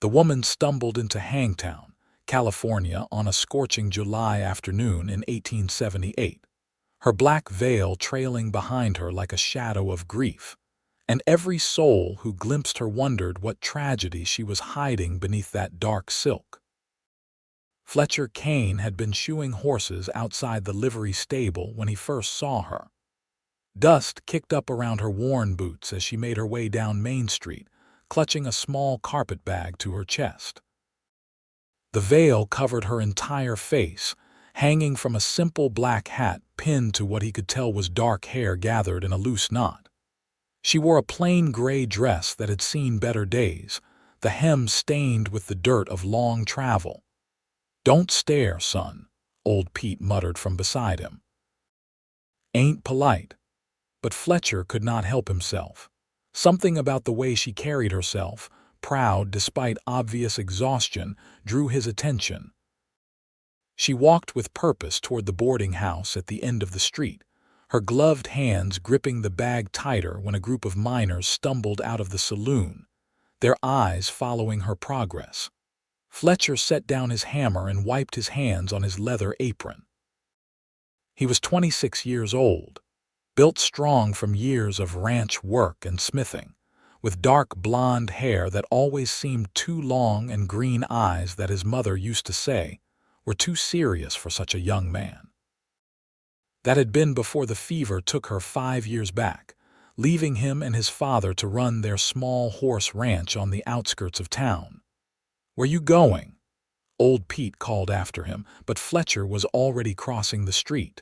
The woman stumbled into Hangtown, California on a scorching July afternoon in 1878, her black veil trailing behind her like a shadow of grief, and every soul who glimpsed her wondered what tragedy she was hiding beneath that dark silk. Fletcher Kane had been shoeing horses outside the livery stable when he first saw her. Dust kicked up around her worn boots as she made her way down Main Street, clutching a small carpet bag to her chest. The veil covered her entire face, hanging from a simple black hat pinned to what he could tell was dark hair gathered in a loose knot. She wore a plain gray dress that had seen better days, the hem stained with the dirt of long travel. "Don't stare, son," old Pete muttered from beside him. "Ain't polite." But Fletcher could not help himself. Something about the way she carried herself, proud despite obvious exhaustion, drew his attention. She walked with purpose toward the boarding house at the end of the street, her gloved hands gripping the bag tighter when a group of miners stumbled out of the saloon, their eyes following her progress. Fletcher set down his hammer and wiped his hands on his leather apron. He was 26 years old, built strong from years of ranch work and smithing, with dark blonde hair that always seemed too long and green eyes that his mother used to say were too serious for such a young man. That had been before the fever took her 5 years back, leaving him and his father to run their small horse ranch on the outskirts of town. "Where you going?" Old Pete called after him, but Fletcher was already crossing the street.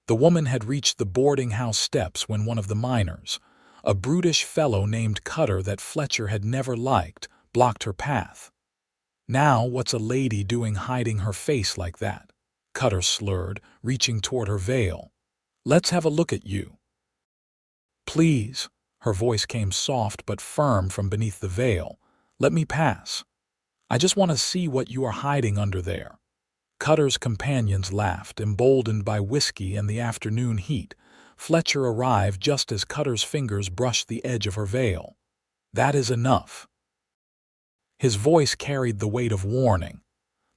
The woman had reached the boarding house steps when one of the miners, a brutish fellow named Cutter that Fletcher had never liked, blocked her path. "Now what's a lady doing hiding her face like that?" Cutter slurred, reaching toward her veil. "Let's have a look at you." "Please," her voice came soft but firm from beneath the veil, "let me pass. I just want to see what you are hiding under there." Cutter's companions laughed, emboldened by whiskey and the afternoon heat. Fletcher arrived just as Cutter's fingers brushed the edge of her veil. "That is enough." His voice carried the weight of warning.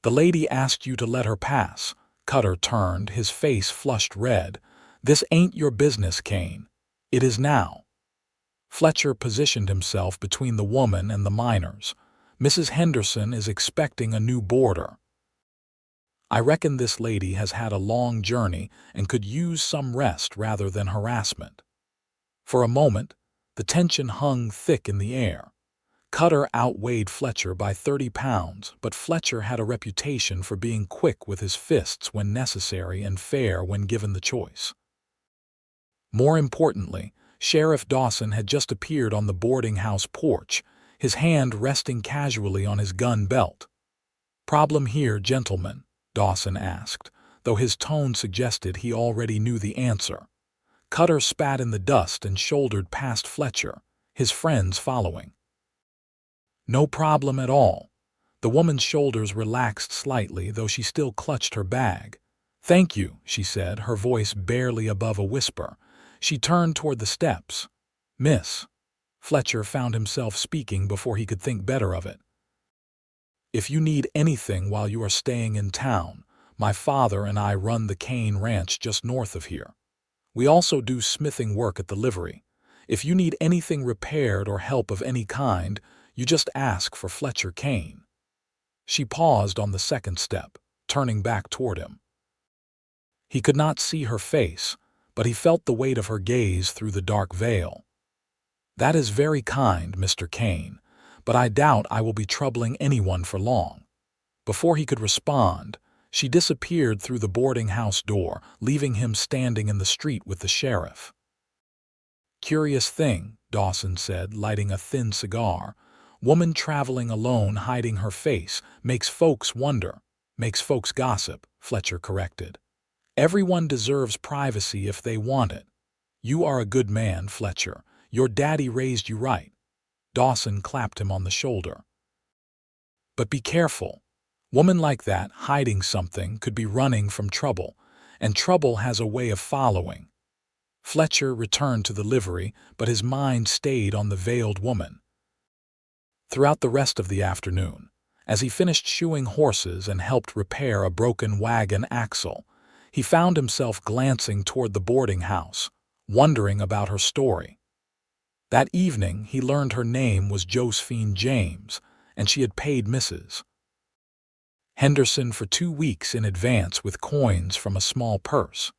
"The lady asked you to let her pass." Cutter turned, his face flushed red. "This ain't your business, Kane. It is now." Fletcher positioned himself between the woman and the miners. "Mrs. Henderson is expecting a new boarder. I reckon this lady has had a long journey and could use some rest rather than harassment." For a moment, the tension hung thick in the air. Cutter outweighed Fletcher by 30 pounds, but Fletcher had a reputation for being quick with his fists when necessary and fair when given the choice. More importantly, Sheriff Dawson had just appeared on the boarding house porch, his hand resting casually on his gun belt. "Problem here, gentlemen?" Dawson asked, though his tone suggested he already knew the answer. Cutter spat in the dust and shouldered past Fletcher, his friends following. "No problem at all." The woman's shoulders relaxed slightly, though she still clutched her bag. "Thank you," she said, her voice barely above a whisper. She turned toward the steps. "Miss." Fletcher found himself speaking before he could think better of it. "If you need anything while you are staying in town, my father and I run the Kane Ranch just north of here. We also do smithing work at the livery. If you need anything repaired or help of any kind, you just ask for Fletcher Kane." She paused on the second step, turning back toward him. He could not see her face, but he felt the weight of her gaze through the dark veil. "That is very kind, Mr. Kane, but I doubt I will be troubling anyone for long." Before he could respond, she disappeared through the boarding house door, leaving him standing in the street with the sheriff. "Curious thing," Dawson said, lighting a thin cigar. "Woman traveling alone, hiding her face, makes folks wonder." "Makes folks gossip," Fletcher corrected. "Everyone deserves privacy if they want it. You are a good man, Fletcher. Your daddy raised you right." Dawson clapped him on the shoulder. "But be careful. Woman like that, hiding something, could be running from trouble, and trouble has a way of following." Fletcher returned to the livery, but his mind stayed on the veiled woman. Throughout the rest of the afternoon, as he finished shoeing horses and helped repair a broken wagon axle, he found himself glancing toward the boarding house, wondering about her story. That evening, he learned her name was Josephine James, and she had paid Mrs. Henderson for 2 weeks in advance with coins from a small purse.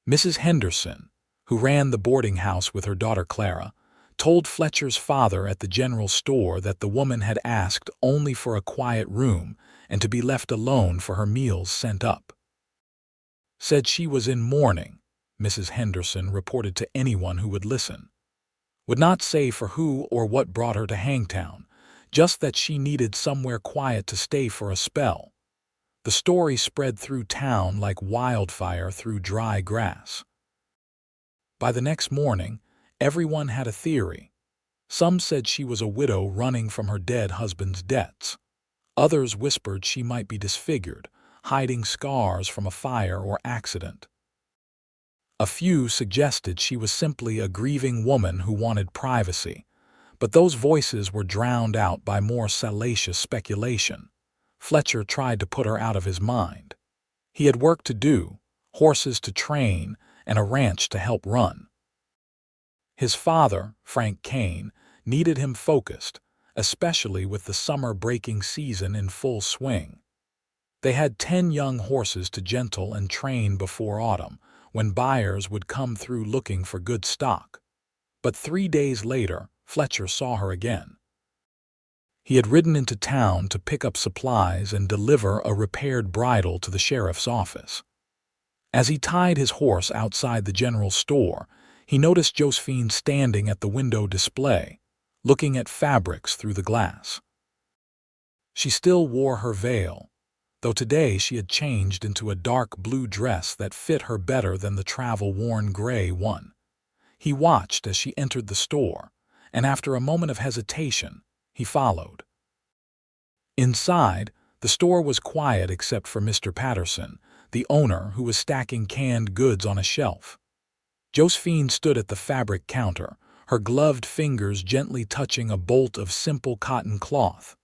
Mrs. Henderson, who ran the boarding house with her daughter Clara, told Fletcher's father at the general store that the woman had asked only for a quiet room and to be left alone for her meals sent up. Said she was in mourning, Mrs. Henderson reported to anyone who would listen. Would not say for who or what brought her to Hangtown, just that she needed somewhere quiet to stay for a spell. The story spread through town like wildfire through dry grass. By the next morning, everyone had a theory. Some said she was a widow running from her dead husband's debts. Others whispered she might be disfigured, hiding scars from a fire or accident. A few suggested she was simply a grieving woman who wanted privacy, but those voices were drowned out by more salacious speculation. Fletcher tried to put her out of his mind. He had work to do, horses to train, and a ranch to help run. His father, Frank Kane, needed him focused, especially with the summer breaking season in full swing. They had 10 young horses to gentle and train before autumn, when buyers would come through looking for good stock. But 3 days later, Fletcher saw her again. He had ridden into town to pick up supplies and deliver a repaired bridle to the sheriff's office. As he tied his horse outside the general store, he noticed Josephine standing at the window display, looking at fabrics through the glass. She still wore her veil, though today she had changed into a dark blue dress that fit her better than the travel-worn gray one. He watched as she entered the store, and after a moment of hesitation, he followed. Inside, the store was quiet except for Mr. Patterson, the owner, who was stacking canned goods on a shelf. Josephine stood at the fabric counter, her gloved fingers gently touching a bolt of simple cotton cloth.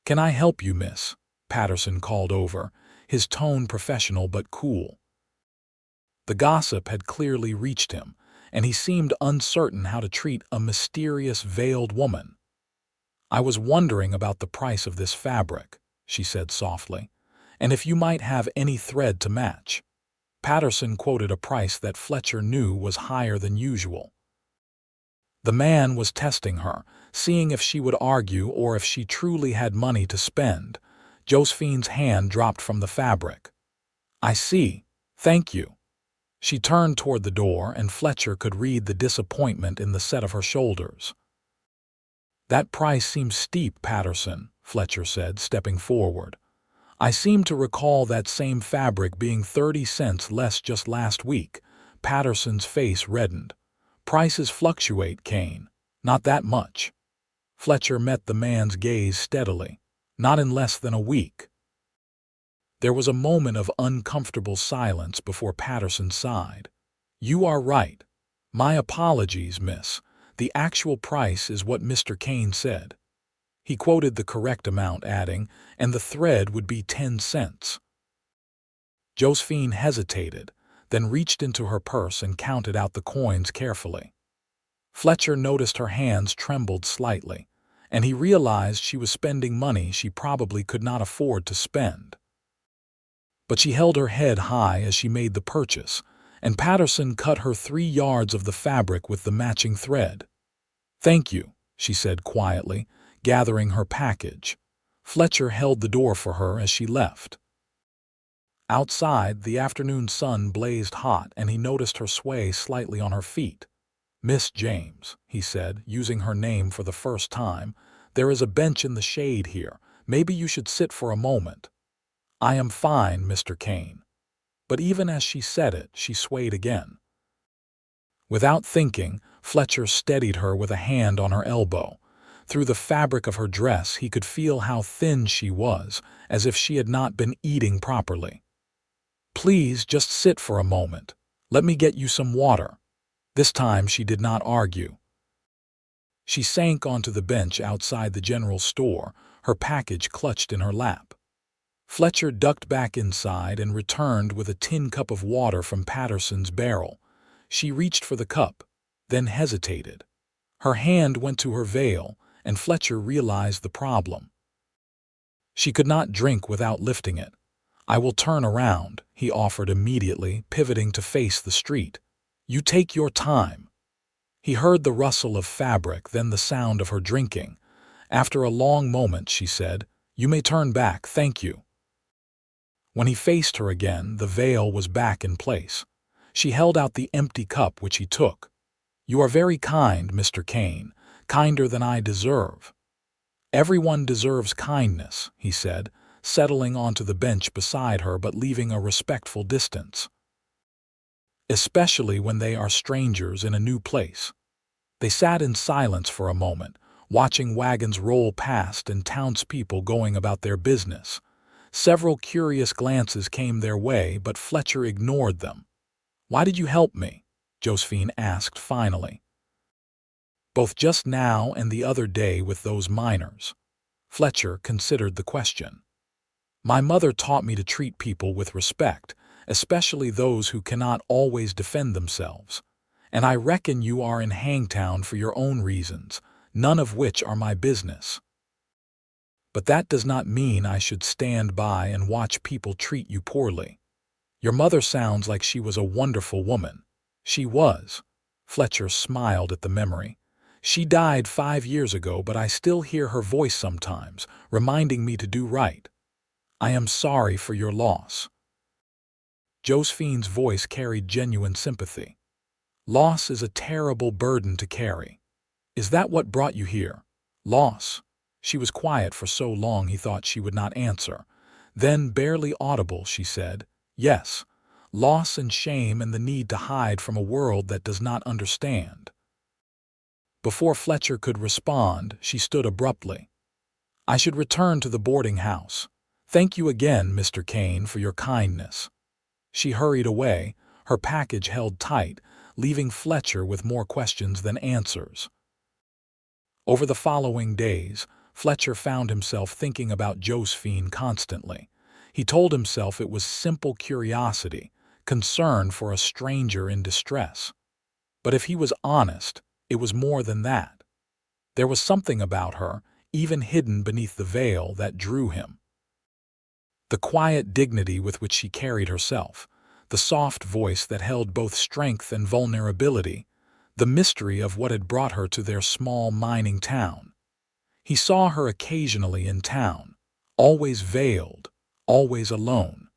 "Can I help you, miss?" Patterson called over, his tone professional but cool. The gossip had clearly reached him, and he seemed uncertain how to treat a mysterious veiled woman. "I was wondering about the price of this fabric," she said softly, "and if you might have any thread to match." Patterson quoted a price that Fletcher knew was higher than usual. The man was testing her, seeing if she would argue or if she truly had money to spend. Josephine's hand dropped from the fabric. "I see. Thank you." She turned toward the door, and Fletcher could read the disappointment in the set of her shoulders. "That price seems steep, Patterson," Fletcher said, stepping forward. "I seem to recall that same fabric being 30 cents less just last week." Patterson's face reddened. "Prices fluctuate, Kane. Not that much." Fletcher met the man's gaze steadily. "Not in less than a week." There was a moment of uncomfortable silence before Patterson sighed. "You are right. My apologies, miss. The actual price is what Mr. Kane said." He quoted the correct amount, adding, "and the thread would be 10 cents. Josephine hesitated, then reached into her purse and counted out the coins carefully. Fletcher noticed her hands trembled slightly, and he realized she was spending money she probably could not afford to spend. But she held her head high as she made the purchase, and Patterson cut her 3 yards of the fabric with the matching thread. "Thank you," she said quietly, gathering her package. Fletcher held the door for her as she left. Outside, the afternoon sun blazed hot, and he noticed her sway slightly on her feet. "Miss James," he said, using her name for the first time, "there is a bench in the shade here. Maybe you should sit for a moment." "I am fine, Mr. Kane." But even as she said it, she swayed again. Without thinking, Fletcher steadied her with a hand on her elbow. Through the fabric of her dress, he could feel how thin she was, as if she had not been eating properly. "Please, just sit for a moment. Let me get you some water." This time she did not argue. She sank onto the bench outside the general store, her package clutched in her lap. Fletcher ducked back inside and returned with a tin cup of water from Patterson's barrel. She reached for the cup, then hesitated. Her hand went to her veil, and Fletcher realized the problem. She could not drink without lifting it. "I will turn around," he offered immediately, pivoting to face the street. "You take your time." He heard the rustle of fabric, then the sound of her drinking. After a long moment, she said, "You may turn back, thank you." When he faced her again, the veil was back in place. She held out the empty cup, which he took. "You are very kind, Mr. Kane, kinder than I deserve." "Everyone deserves kindness," he said, settling onto the bench beside her but leaving a respectful distance. "Especially when they are strangers in a new place." They sat in silence for a moment, watching wagons roll past and townspeople going about their business. Several curious glances came their way, but Fletcher ignored them. "Why did you help me?" Josephine asked finally. "Both just now and the other day with those miners." Fletcher considered the question. "My mother taught me to treat people with respect, especially those who cannot always defend themselves. And I reckon you are in Hangtown for your own reasons, none of which are my business. But that does not mean I should stand by and watch people treat you poorly. Your mother sounds like she was a wonderful woman." "She was." Fletcher smiled at the memory. "She died 5 years ago, but I still hear her voice sometimes, reminding me to do right. I am sorry for your loss." Josephine's voice carried genuine sympathy. "Loss is a terrible burden to carry." "Is that what brought you here? Loss?" She was quiet for so long he thought she would not answer. Then, barely audible, she said, "Yes, loss and shame and the need to hide from a world that does not understand." Before Fletcher could respond, she stood abruptly. "I should return to the boarding house. Thank you again, Mr. Kane, for your kindness." She hurried away, her package held tight, leaving Fletcher with more questions than answers. Over the following days, Fletcher found himself thinking about Josephine constantly. He told himself it was simple curiosity, concern for a stranger in distress. But if he was honest, it was more than that. There was something about her, even hidden beneath the veil, that drew him. The quiet dignity with which she carried herself, the soft voice that held both strength and vulnerability, the mystery of what had brought her to their small mining town. He saw her occasionally in town, always veiled, always alone.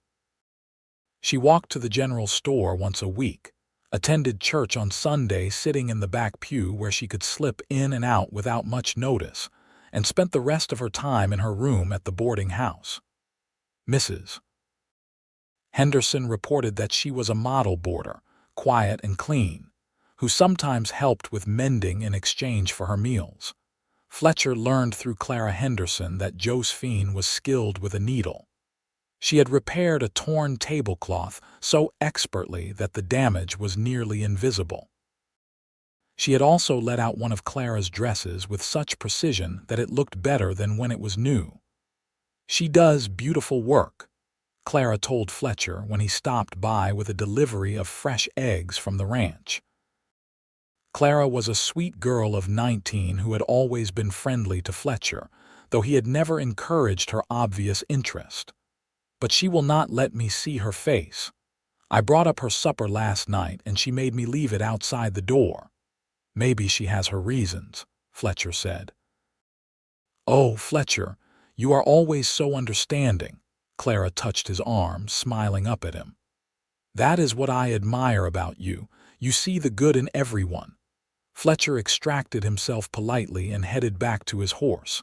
She walked to the general store once a week, attended church on Sunday sitting in the back pew where she could slip in and out without much notice, and spent the rest of her time in her room at the boarding house. Mrs. Henderson reported that she was a model boarder, quiet and clean, who sometimes helped with mending in exchange for her meals. Fletcher learned through Clara Henderson that Josephine was skilled with a needle. She had repaired a torn tablecloth so expertly that the damage was nearly invisible. She had also let out one of Clara's dresses with such precision that it looked better than when it was new. "She does beautiful work," Clara told Fletcher when he stopped by with a delivery of fresh eggs from the ranch. Clara was a sweet girl of 19 who had always been friendly to Fletcher, though he had never encouraged her obvious interest. "But she will not let me see her face. I brought up her supper last night and she made me leave it outside the door." "Maybe she has her reasons," Fletcher said. "Oh, Fletcher, you are always so understanding." Clara touched his arm, smiling up at him. "That is what I admire about you. You see the good in everyone." Fletcher extracted himself politely and headed back to his horse.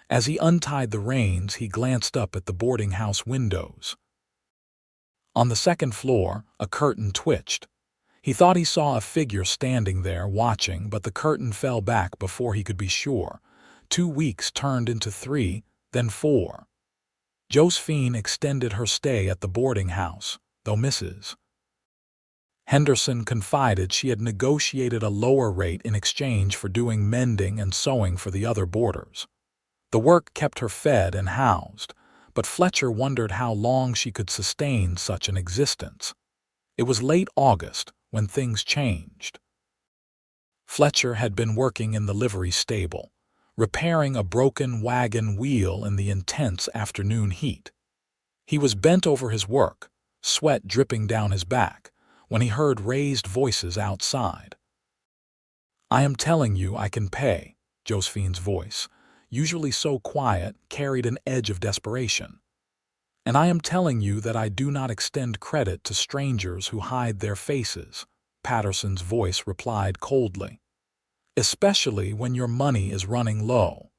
As he untied the reins, he glanced up at the boarding house windows. On the second floor, a curtain twitched. He thought he saw a figure standing there watching, but the curtain fell back before he could be sure. 2 weeks turned into 3, then 4. Josephine extended her stay at the boarding house, though Mrs. Henderson confided she had negotiated a lower rate in exchange for doing mending and sewing for the other boarders. The work kept her fed and housed, but Fletcher wondered how long she could sustain such an existence. It was late August when things changed. Fletcher had been working in the livery stable, repairing a broken wagon wheel in the intense afternoon heat. He was bent over his work, sweat dripping down his back, when he heard raised voices outside. "I am telling you I can pay," Josephine's voice, usually so quiet, carried an edge of desperation. "And I am telling you that I do not extend credit to strangers who hide their faces," Patterson's voice replied coldly. "Especially when your money is running low."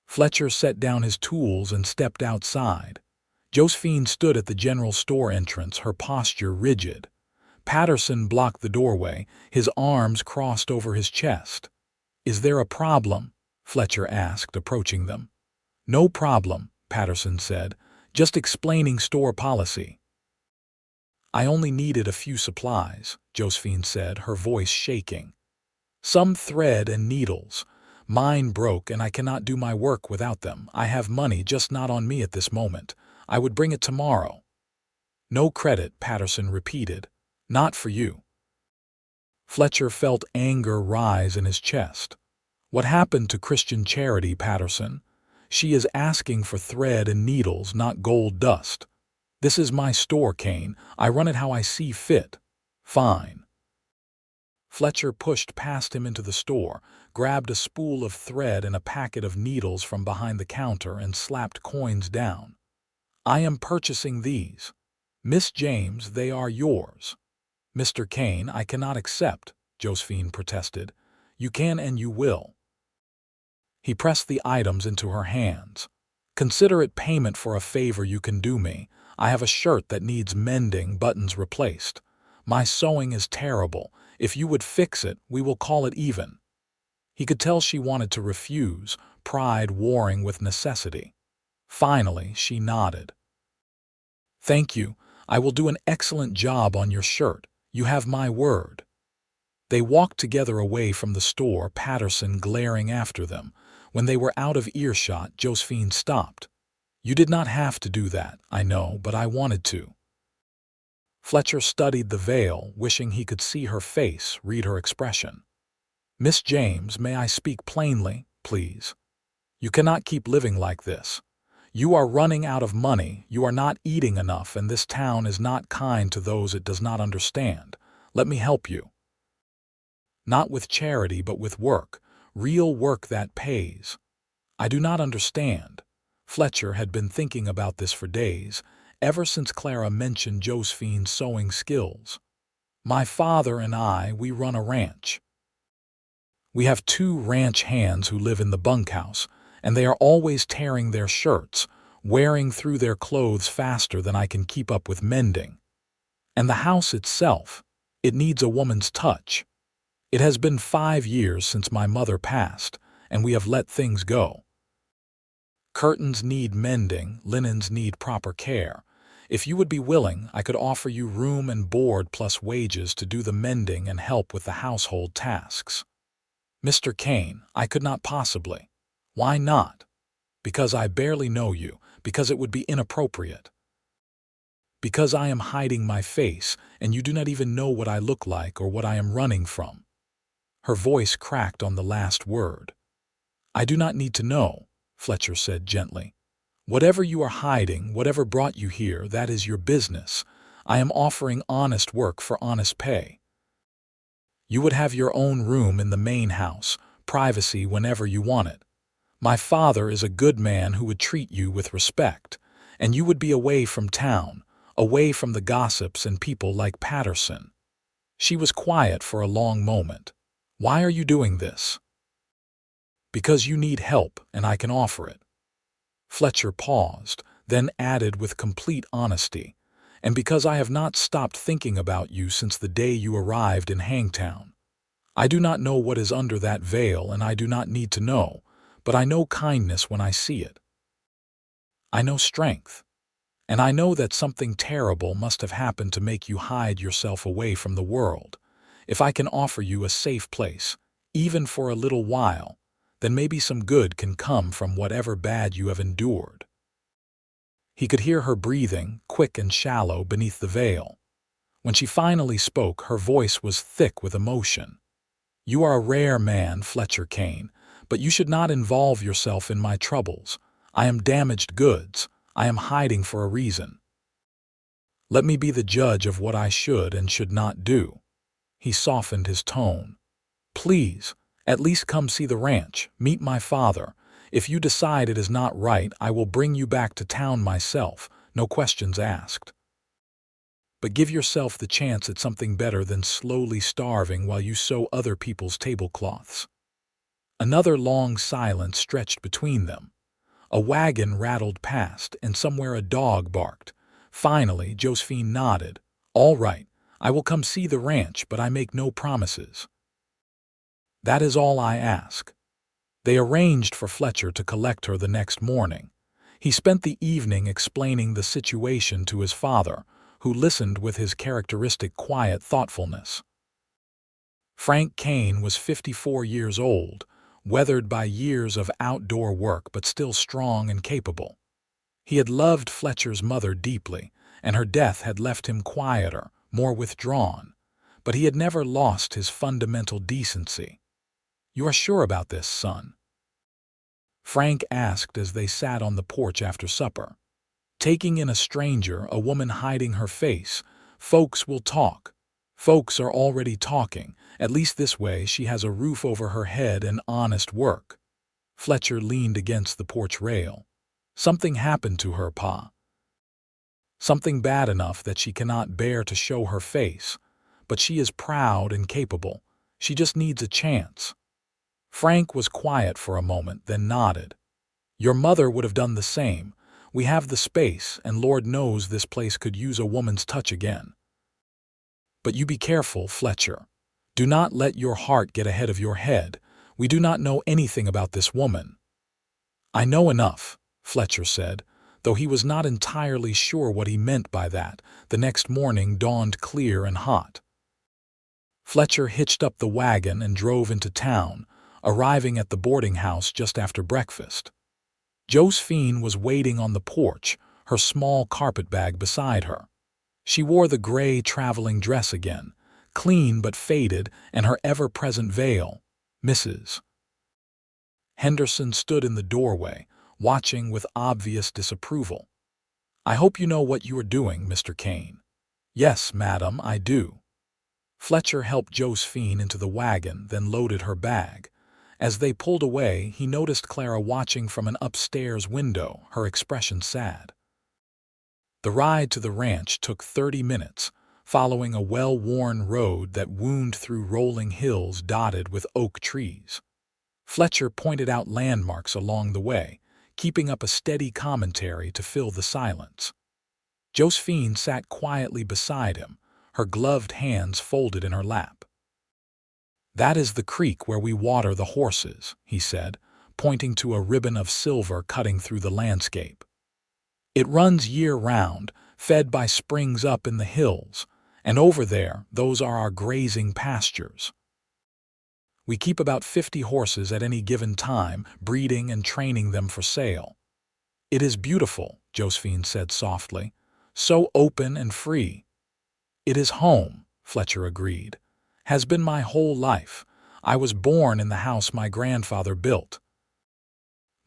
Fletcher set down his tools and stepped outside. Josephine stood at the general store entrance, her posture rigid. Patterson blocked the doorway, his arms crossed over his chest. "Is there a problem?" Fletcher asked, approaching them. "No problem," Patterson said, "just explaining store policy." "I only needed a few supplies," Josephine said, her voice shaking. "Some thread and needles. Mine broke and I cannot do my work without them. I have money, just not on me at this moment. I would bring it tomorrow." "No credit," Patterson repeated. "Not for you." Fletcher felt anger rise in his chest. "What happened to Christian charity, Patterson? She is asking for thread and needles, not gold dust. This is my store, Kane. I run it how I see fit." "Fine." Fletcher pushed past him into the store, grabbed a spool of thread and a packet of needles from behind the counter and slapped coins down. "I am purchasing these. Miss James, they are yours." "Mr. Kane, I cannot accept," Josephine protested. "You can and you will." He pressed the items into her hands. "Consider it payment for a favor you can do me. I have a shirt that needs mending, buttons replaced. My sewing is terrible. If you would fix it, we will call it even." He could tell she wanted to refuse, pride warring with necessity. Finally, she nodded. "Thank you. I will do an excellent job on your shirt. You have my word." They walked together away from the store, Patterson glaring after them. When they were out of earshot, Josephine stopped. "You did not have to do that, I know, but I wanted to." Fletcher studied the veil, wishing he could see her face, read her expression. "Miss James, may I speak plainly, please? You cannot keep living like this. You are running out of money, you are not eating enough, and this town is not kind to those it does not understand. Let me help you. Not with charity, but with work, real work that pays." "I do not understand." Fletcher had been thinking about this for days, ever since Clara mentioned Josephine's sewing skills. "My father and I, we run a ranch. We have 2 ranch hands who live in the bunkhouse, and they are always tearing their shirts, wearing through their clothes faster than I can keep up with mending. And the house itself, it needs a woman's touch. It has been 5 years since my mother passed, and we have let things go. Curtains need mending, linens need proper care. If you would be willing, I could offer you room and board plus wages to do the mending and help with the household tasks." "Mr. Kane, I could not possibly." "Why not?" "Because I barely know you, because it would be inappropriate." "Because I am hiding my face, and you do not even know what I look like or what I am running from." Her voice cracked on the last word. "I do not need to know," Fletcher said gently. "Whatever you are hiding, whatever brought you here, that is your business. I am offering honest work for honest pay. You would have your own room in the main house, privacy whenever you want it. My father is a good man who would treat you with respect, and you would be away from town, away from the gossips and people like Patterson." She was quiet for a long moment. "Why are you doing this?" "Because you need help, and I can offer it." Fletcher paused, then added with complete honesty, "And because I have not stopped thinking about you since the day you arrived in Hangtown. I do not know what is under that veil, and I do not need to know, but I know kindness when I see it. I know strength. And I know that something terrible must have happened to make you hide yourself away from the world. If I can offer you a safe place, even for a little while, then maybe some good can come from whatever bad you have endured." He could hear her breathing, quick and shallow, beneath the veil. When she finally spoke, her voice was thick with emotion. "You are a rare man, Fletcher Kane, but you should not involve yourself in my troubles. I am damaged goods. I am hiding for a reason. Let me be the judge of what I should and should not do." He softened his tone. "Please, at least come see the ranch, meet my father. If you decide it is not right, I will bring you back to town myself, no questions asked. But give yourself the chance at something better than slowly starving while you sew other people's tablecloths." Another long silence stretched between them. A wagon rattled past, and somewhere a dog barked. Finally, Josephine nodded. "All right, I will come see the ranch, but I make no promises. That is all I ask." They arranged for Fletcher to collect her the next morning. He spent the evening explaining the situation to his father, who listened with his characteristic quiet thoughtfulness. Frank Kane was 54 years old, weathered by years of outdoor work but still strong and capable. He had loved Fletcher's mother deeply, and her death had left him quieter, more withdrawn, but he had never lost his fundamental decency. "You are sure about this, son?" Frank asked as they sat on the porch after supper. "Taking in a stranger, a woman hiding her face, folks will talk. Folks are already talking. At least this way she has a roof over her head and honest work." Fletcher leaned against the porch rail. "Something happened to her, Pa. Something bad enough that she cannot bear to show her face. But she is proud and capable. She just needs a chance." Frank was quiet for a moment, then nodded. "Your mother would have done the same. We have the space, and Lord knows this place could use a woman's touch again. But you be careful, Fletcher. Do not let your heart get ahead of your head. We do not know anything about this woman." "I know enough," Fletcher said, though he was not entirely sure what he meant by that. The next morning dawned clear and hot. Fletcher hitched up the wagon and drove into town, arriving at the boarding house just after breakfast. Josephine was waiting on the porch, her small carpetbag beside her. She wore the gray traveling dress again, clean but faded, and her ever-present veil. Mrs. Henderson stood in the doorway, watching with obvious disapproval. "I hope you know what you are doing, Mr. Kane." "Yes, madam, I do." Fletcher helped Josephine into the wagon, then loaded her bag. As they pulled away, he noticed Clara watching from an upstairs window, her expression sad. The ride to the ranch took 30 minutes, following a well-worn road that wound through rolling hills dotted with oak trees. Fletcher pointed out landmarks along the way, keeping up a steady commentary to fill the silence. Josephine sat quietly beside him, her gloved hands folded in her lap. "That is the creek where we water the horses," he said, pointing to a ribbon of silver cutting through the landscape. "It runs year-round, fed by springs up in the hills, and over there, those are our grazing pastures. We keep about 50 horses at any given time, breeding and training them for sale." "It is beautiful," Josephine said softly, "so open and free." "It is home," Fletcher agreed. "Has been my whole life. I was born in the house my grandfather built.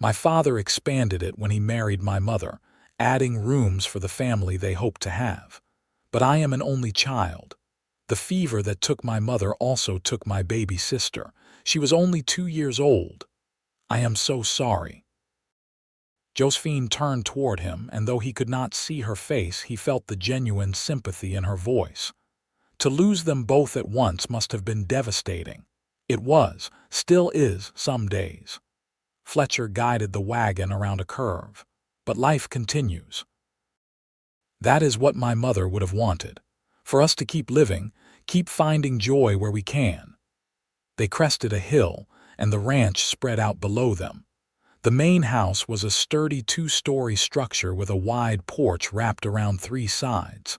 My father expanded it when he married my mother, adding rooms for the family they hoped to have. But I am an only child. The fever that took my mother also took my baby sister. She was only 2 years old. I am so sorry." Josephine turned toward him, and though he could not see her face, he felt the genuine sympathy in her voice. To lose them both at once must have been devastating. It was, still is, some days. Fletcher guided the wagon around a curve. "But life continues. That is what my mother would have wanted. For us to keep living, keep finding joy where we can." They crested a hill, and the ranch spread out below them. The main house was a sturdy two-story structure with a wide porch wrapped around three sides.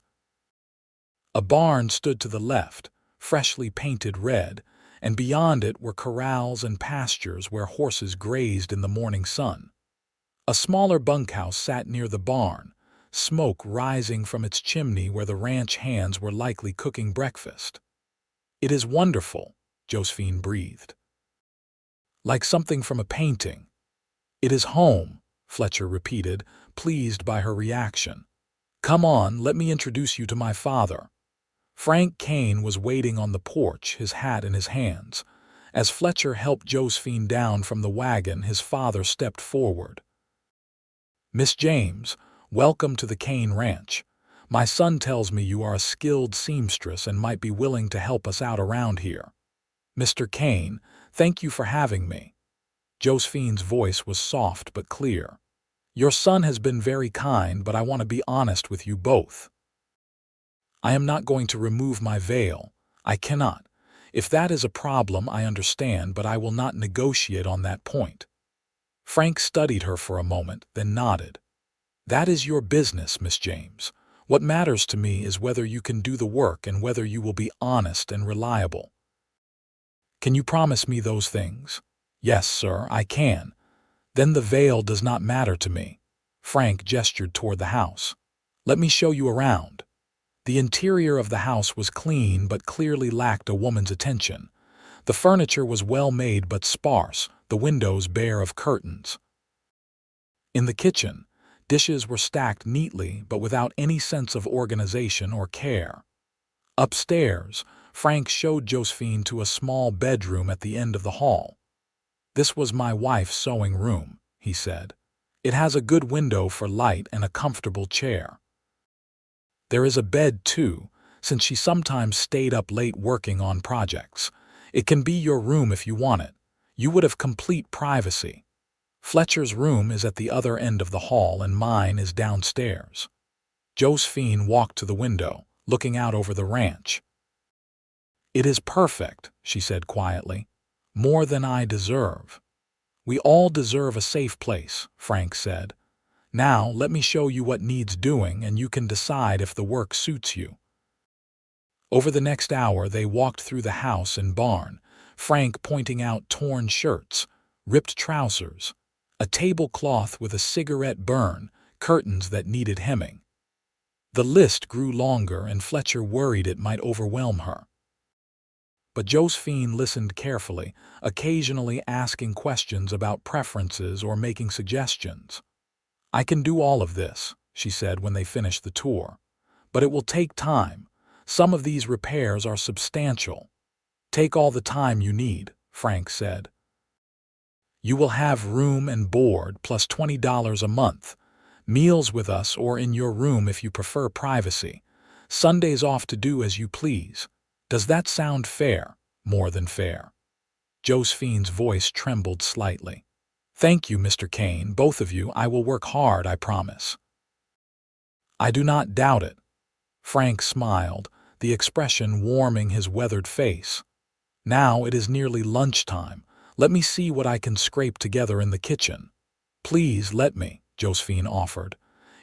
A barn stood to the left, freshly painted red, and beyond it were corrals and pastures where horses grazed in the morning sun. A smaller bunkhouse sat near the barn, smoke rising from its chimney where the ranch hands were likely cooking breakfast. "It is wonderful," Josephine breathed. "Like something from a painting." "It is home," Fletcher repeated, pleased by her reaction. "Come on, let me introduce you to my father." Frank Kane was waiting on the porch, his hat in his hands. As Fletcher helped Josephine down from the wagon, his father stepped forward. "Miss James, welcome to the Kane Ranch. My son tells me you are a skilled seamstress and might be willing to help us out around here." "Mr. Kane, thank you for having me." Josephine's voice was soft but clear. "Your son has been very kind, but I want to be honest with you both. I am not going to remove my veil. I cannot. If that is a problem, I understand, but I will not negotiate on that point." Frank studied her for a moment, then nodded. "That is your business, Miss James. What matters to me is whether you can do the work and whether you will be honest and reliable. Can you promise me those things?" "Yes, sir, I can." "Then the veil does not matter to me." Frank gestured toward the house. "Let me show you around." The interior of the house was clean but clearly lacked a woman's attention. The furniture was well made but sparse, the windows bare of curtains. In the kitchen, dishes were stacked neatly but without any sense of organization or care. Upstairs, Frank showed Josephine to a small bedroom at the end of the hall. "This was my wife's sewing room," he said. "It has a good window for light and a comfortable chair. There is a bed, too, since she sometimes stayed up late working on projects. It can be your room if you want it. You would have complete privacy. Fletcher's room is at the other end of the hall and mine is downstairs." Josephine walked to the window, looking out over the ranch. "It is perfect," she said quietly. "More than I deserve." "We all deserve a safe place," Frank said. "Now let me show you what needs doing and you can decide if the work suits you." Over the next hour they walked through the house and barn, Frank pointing out torn shirts, ripped trousers, a tablecloth with a cigarette burn, curtains that needed hemming. The list grew longer and Fletcher worried it might overwhelm her. But Josephine listened carefully, occasionally asking questions about preferences or making suggestions. "I can do all of this," she said when they finished the tour. "But it will take time. Some of these repairs are substantial." "Take all the time you need," Frank said. "You will have room and board plus $20 a month. Meals with us or in your room if you prefer privacy. Sundays off to do as you please. Does that sound fair?" "More than fair." Josephine's voice trembled slightly. "Thank you, Mr. Kane, both of you. I will work hard, I promise." "I do not doubt it." Frank smiled, the expression warming his weathered face. "Now it is nearly lunchtime. Let me see what I can scrape together in the kitchen." "Please let me," Josephine offered.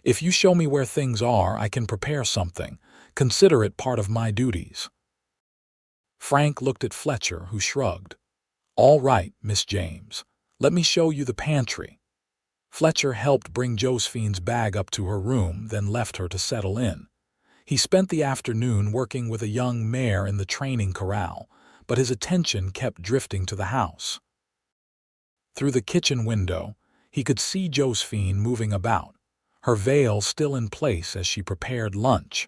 "If you show me where things are, I can prepare something. Consider it part of my duties." Frank looked at Fletcher, who shrugged. "All right, Miss James. Let me show you the pantry." Fletcher helped bring Josephine's bag up to her room, then left her to settle in. He spent the afternoon working with a young mare in the training corral, but his attention kept drifting to the house. Through the kitchen window, he could see Josephine moving about, her veil still in place as she prepared lunch.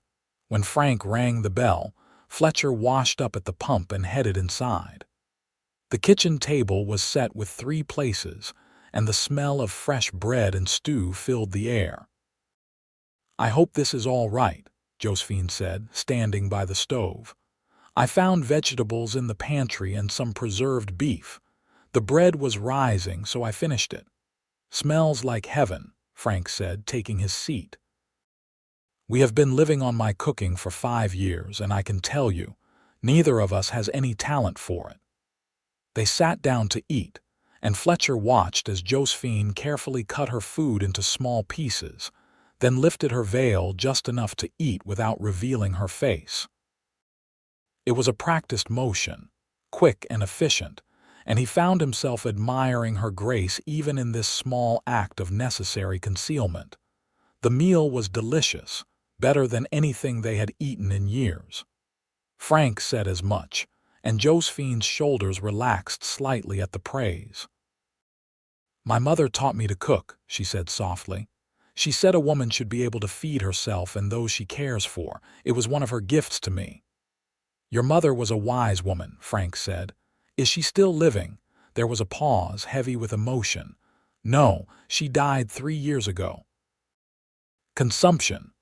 When Frank rang the bell, Fletcher washed up at the pump and headed inside. The kitchen table was set with 3 places, and the smell of fresh bread and stew filled the air. "I hope this is all right," Josephine said, standing by the stove. "I found vegetables in the pantry and some preserved beef. The bread was rising, so I finished it." "Smells like heaven," Frank said, taking his seat. "We have been living on my cooking for 5 years, and I can tell you, neither of us has any talent for it." They sat down to eat, and Fletcher watched as Josephine carefully cut her food into small pieces, then lifted her veil just enough to eat without revealing her face. It was a practiced motion, quick and efficient, and he found himself admiring her grace even in this small act of necessary concealment. The meal was delicious, better than anything they had eaten in years. Frank said as much, and Josephine's shoulders relaxed slightly at the praise. "My mother taught me to cook," she said softly. "She said a woman should be able to feed herself and those she cares for. It was one of her gifts to me." "Your mother was a wise woman," Frank said. "Is she still living?" There was a pause, heavy with emotion. "No, she died 3 years ago." "Consumption.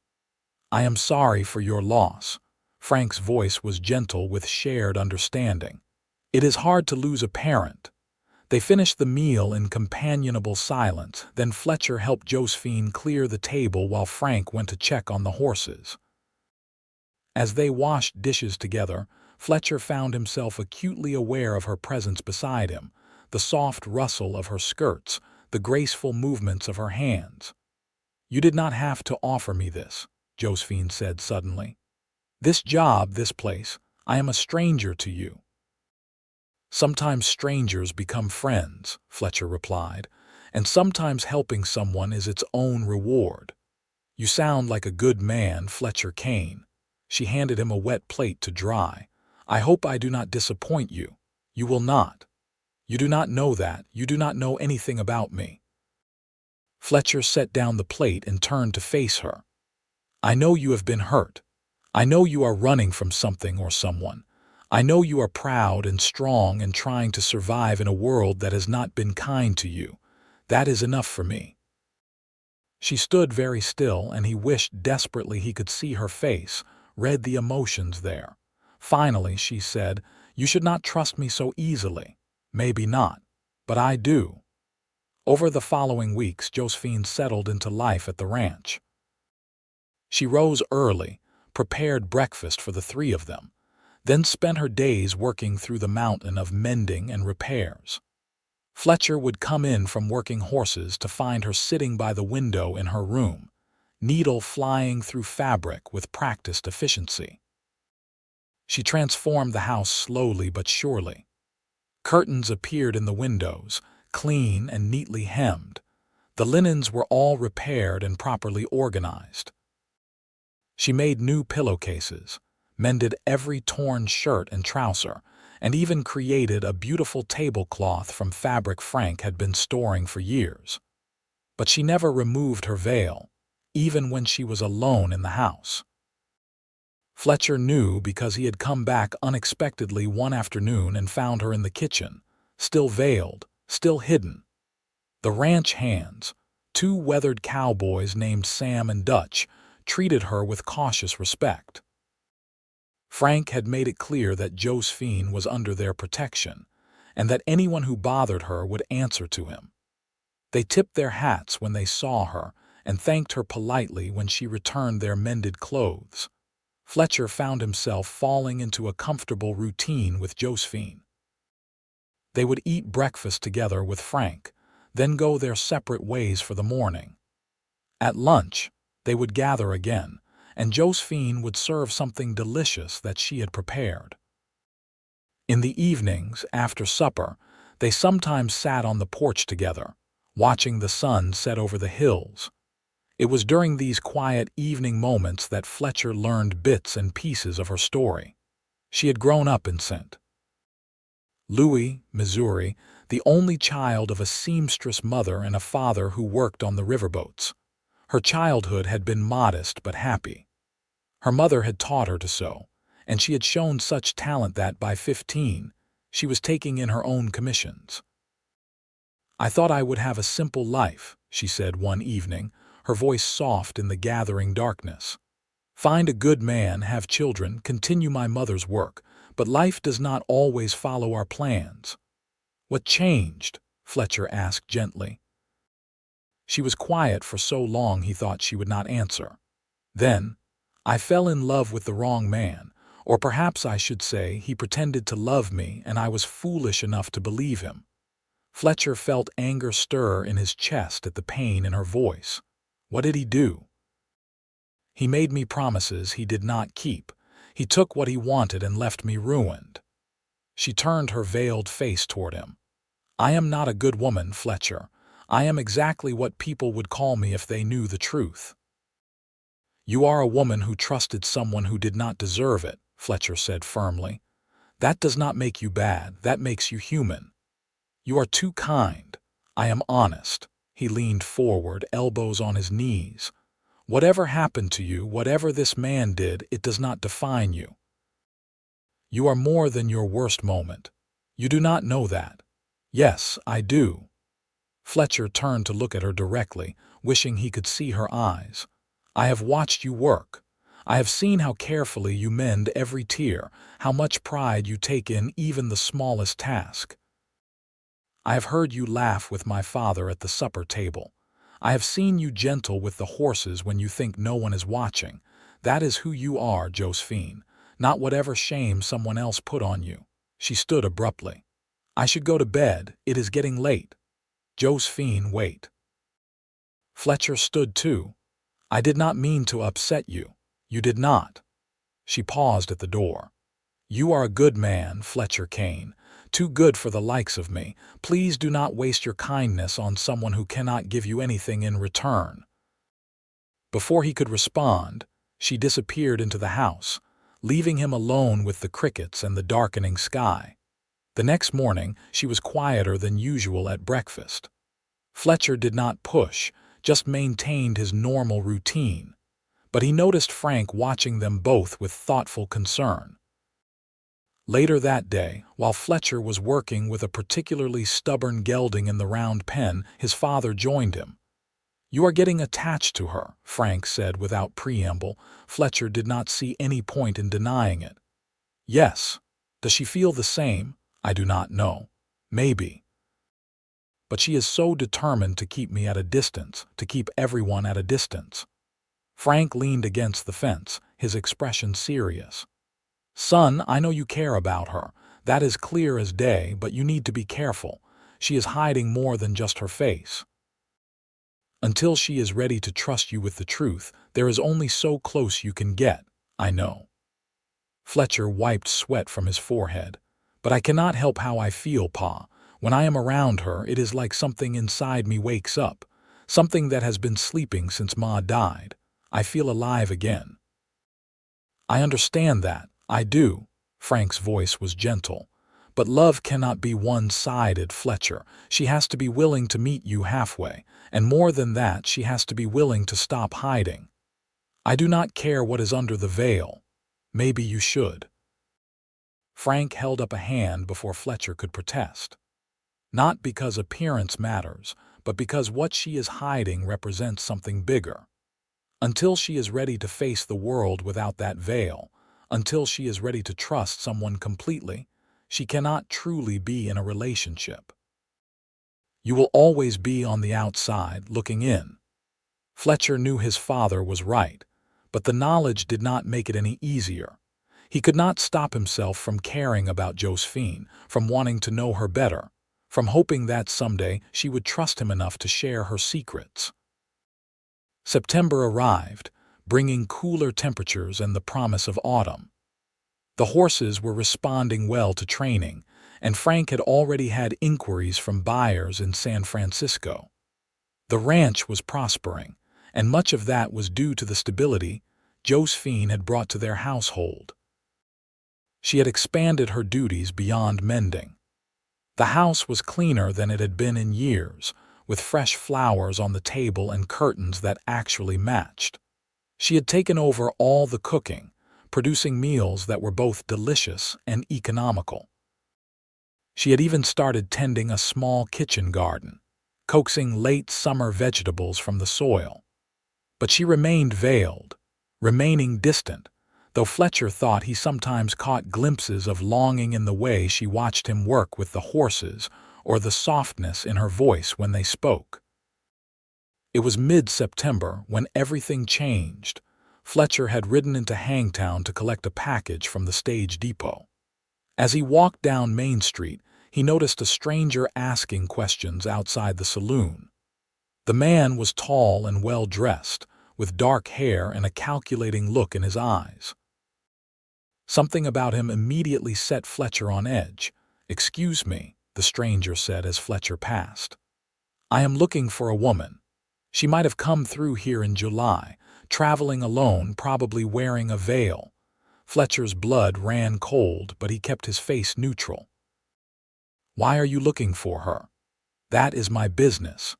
I am sorry for your loss." Frank's voice was gentle with shared understanding. "It is hard to lose a parent." They finished the meal in companionable silence, then Fletcher helped Josephine clear the table while Frank went to check on the horses. As they washed dishes together, Fletcher found himself acutely aware of her presence beside him, the soft rustle of her skirts, the graceful movements of her hands. "You did not have to offer me this," Josephine said suddenly. "This job, this place, I am a stranger to you." "Sometimes strangers become friends," Fletcher replied, "and sometimes helping someone is its own reward. You sound like a good man, Fletcher Kane." She handed him a wet plate to dry. "I hope I do not disappoint you." "You will not. You do not know that. You do not know anything about me." Fletcher set down the plate and turned to face her. "I know you have been hurt. I know you are running from something or someone. I know you are proud and strong and trying to survive in a world that has not been kind to you. That is enough for me." She stood very still, and he wished desperately he could see her face, read the emotions there. Finally, she said, "You should not trust me so easily." "Maybe not, but I do." Over the following weeks, Josephine settled into life at the ranch. She rose early, prepared breakfast for the 3 of them, then spent her days working through the mountain of mending and repairs. Fletcher would come in from working horses to find her sitting by the window in her room, needle flying through fabric with practiced efficiency. She transformed the house slowly but surely. Curtains appeared in the windows, clean and neatly hemmed. The linens were all repaired and properly organized. She made new pillowcases, mended every torn shirt and trouser, and even created a beautiful tablecloth from fabric Frank had been storing for years. But she never removed her veil, even when she was alone in the house. Fletcher knew because he had come back unexpectedly one afternoon and found her in the kitchen, still veiled, still hidden. The ranch hands, 2 weathered cowboys named Sam and Dutch, treated her with cautious respect. Frank had made it clear that Josephine was under their protection, and that anyone who bothered her would answer to him. They tipped their hats when they saw her and thanked her politely when she returned their mended clothes. Fletcher found himself falling into a comfortable routine with Josephine. They would eat breakfast together with Frank, then go their separate ways for the morning. At lunch, they would gather again, and Josephine would serve something delicious that she had prepared. In the evenings, after supper, they sometimes sat on the porch together, watching the sun set over the hills. It was during these quiet evening moments that Fletcher learned bits and pieces of her story. She had grown up in St. Louis, Missouri, the only child of a seamstress mother and a father who worked on the riverboats. Her childhood had been modest but happy. Her mother had taught her to sew, and she had shown such talent that by 15, she was taking in her own commissions. "I thought I would have a simple life," she said one evening, her voice soft in the gathering darkness. "Find a good man, have children, continue my mother's work, but life does not always follow our plans." "What changed?" Fletcher asked gently. She was quiet for so long he thought she would not answer. Then, "I fell in love with the wrong man, or perhaps I should say he pretended to love me and I was foolish enough to believe him. Fletcher felt anger stir in his chest at the pain in her voice. What did he do? He made me promises he did not keep. He took what he wanted and left me ruined. She turned her veiled face toward him. I am not a good woman, Fletcher. I am exactly what people would call me if they knew the truth. You are a woman who trusted someone who did not deserve it, Fletcher said firmly. That does not make you bad, that makes you human. You are too kind. I am honest. He leaned forward, elbows on his knees. Whatever happened to you, whatever this man did, it does not define you. You are more than your worst moment. You do not know that. Yes, I do. Fletcher turned to look at her directly, wishing he could see her eyes. I have watched you work. I have seen how carefully you mend every tear, how much pride you take in even the smallest task. I have heard you laugh with my father at the supper table. I have seen you gentle with the horses when you think no one is watching. That is who you are, Josephine, not whatever shame someone else put on you. She stood abruptly. I should go to bed. It is getting late. Josephine, wait. Fletcher stood too. I did not mean to upset you. You did not. She paused at the door. You are a good man, Fletcher Kane. Too good for the likes of me. Please do not waste your kindness on someone who cannot give you anything in return. Before he could respond, she disappeared into the house, leaving him alone with the crickets and the darkening sky. The next morning, she was quieter than usual at breakfast. Fletcher did not push, just maintained his normal routine. But he noticed Frank watching them both with thoughtful concern. Later that day, while Fletcher was working with a particularly stubborn gelding in the round pen, his father joined him. You are getting attached to her, Frank said without preamble. Fletcher did not see any point in denying it. Yes. Does she feel the same? I do not know. Maybe. But she is so determined to keep me at a distance, to keep everyone at a distance. Frank leaned against the fence, his expression serious. Son, I know you care about her. That is clear as day, but you need to be careful. She is hiding more than just her face. Until she is ready to trust you with the truth, there is only so close you can get, I know. Fletcher wiped sweat from his forehead. But I cannot help how I feel, Pa. When I am around her, it is like something inside me wakes up, something that has been sleeping since Ma died. I feel alive again. I understand that. I do. Frank's voice was gentle. But love cannot be one-sided, Fletcher. She has to be willing to meet you halfway, and more than that, she has to be willing to stop hiding. I do not care what is under the veil. Maybe you should. Frank held up a hand before Fletcher could protest. Not because appearance matters, but because what she is hiding represents something bigger. Until she is ready to face the world without that veil, until she is ready to trust someone completely, she cannot truly be in a relationship. You will always be on the outside, looking in. Fletcher knew his father was right, but the knowledge did not make it any easier. He could not stop himself from caring about Josephine, from wanting to know her better, from hoping that someday she would trust him enough to share her secrets. September arrived, bringing cooler temperatures and the promise of autumn. The horses were responding well to training, and Frank had already had inquiries from buyers in San Francisco. The ranch was prospering, and much of that was due to the stability Josephine had brought to their household. She had expanded her duties beyond mending. The house was cleaner than it had been in years, with fresh flowers on the table and curtains that actually matched. She had taken over all the cooking, producing meals that were both delicious and economical. She had even started tending a small kitchen garden, coaxing late summer vegetables from the soil. But she remained veiled, remaining distant, though Fletcher thought he sometimes caught glimpses of longing in the way she watched him work with the horses or the softness in her voice when they spoke. It was mid-September when everything changed. Fletcher had ridden into Hangtown to collect a package from the stage depot. As he walked down Main Street, he noticed a stranger asking questions outside the saloon. The man was tall and well-dressed, with dark hair and a calculating look in his eyes. Something about him immediately set Fletcher on edge. "Excuse me," the stranger said as Fletcher passed. "I am looking for a woman. She might have come through here in July, traveling alone, probably wearing a veil." Fletcher's blood ran cold, but he kept his face neutral. "Why are you looking for her?" "That is my business."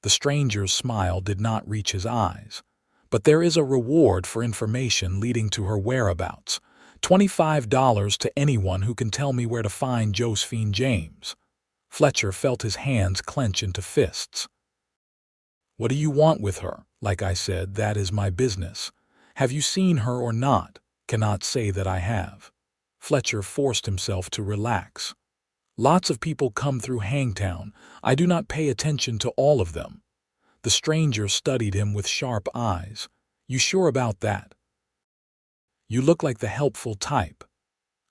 The stranger's smile did not reach his eyes. "But there is a reward for information leading to her whereabouts. $25 to anyone who can tell me where to find Josephine James." Fletcher felt his hands clench into fists. "What do you want with her?" "Like I said, that is my business. Have you seen her or not?" "Cannot say that I have." Fletcher forced himself to relax. "Lots of people come through Hangtown. I do not pay attention to all of them." The stranger studied him with sharp eyes. "You sure about that? You look like the helpful type."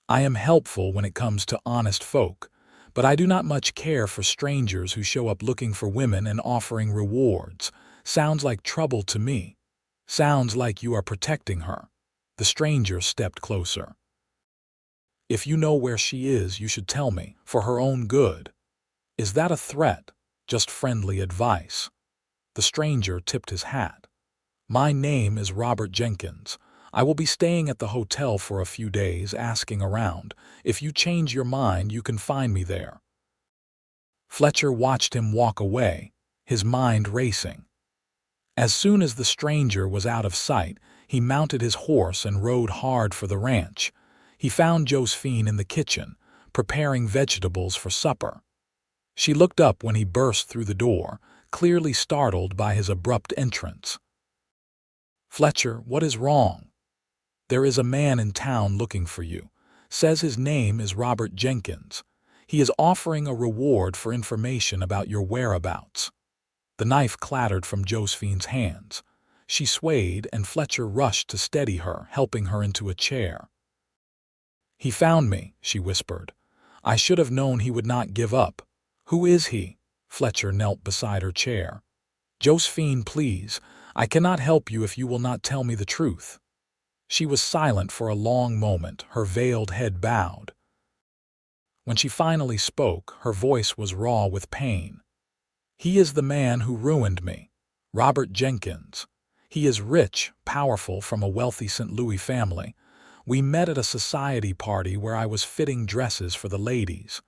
"I am helpful when it comes to honest folk, but I do not much care for strangers who show up looking for women and offering rewards. Sounds like trouble to me." "Sounds like you are protecting her." The stranger stepped closer. "If you know where she is, you should tell me, for her own good." "Is that a threat?" "Just friendly advice." The stranger tipped his hat. "My name is Robert Jenkins. I will be staying at the hotel for a few days, asking around. If you change your mind, you can find me there." Fletcher watched him walk away, his mind racing. As soon as the stranger was out of sight, he mounted his horse and rode hard for the ranch. He found Josephine in the kitchen, preparing vegetables for supper. She looked up when he burst through the door, clearly startled by his abrupt entrance. "Fletcher, what is wrong?" "There is a man in town looking for you. Says his name is Robert Jenkins. He is offering a reward for information about your whereabouts." The knife clattered from Josephine's hands. She swayed, and Fletcher rushed to steady her, helping her into a chair. "He found me," she whispered. "I should have known he would not give up." "Who is he?" Fletcher knelt beside her chair. "Josephine, please. I cannot help you if you will not tell me the truth." She was silent for a long moment, her veiled head bowed. When she finally spoke, her voice was raw with pain. "He is the man who ruined me. Robert Jenkins. He is rich, powerful, from a wealthy St. Louis family. We met at a society party where I was fitting dresses for the ladies.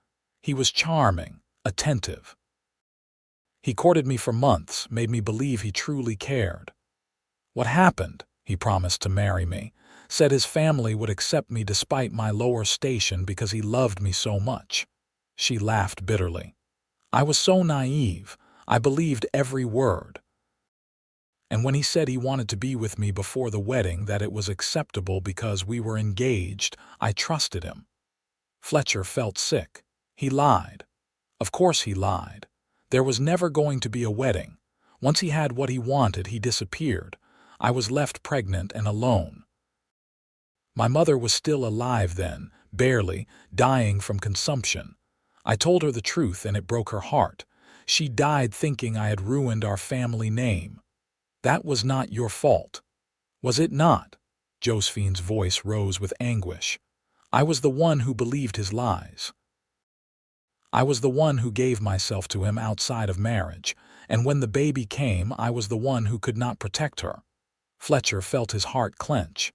He was charming, attentive. He courted me for months, made me believe he truly cared. What happened? He promised to marry me, said his family would accept me despite my lower station because he loved me so much." She laughed bitterly. "I was so naive. I believed every word. And when he said he wanted to be with me before the wedding, that it was acceptable because we were engaged, I trusted him." Fletcher felt sick. He lied. Of course he lied. There was never going to be a wedding. Once he had what he wanted, he disappeared. I was left pregnant and alone. My mother was still alive then, barely, dying from consumption. I told her the truth and it broke her heart. She died thinking I had ruined our family name. That was not your fault. Was it not? Josephine's voice rose with anguish. I was the one who believed his lies. I was the one who gave myself to him outside of marriage, and when the baby came, I was the one who could not protect her. Fletcher felt his heart clench.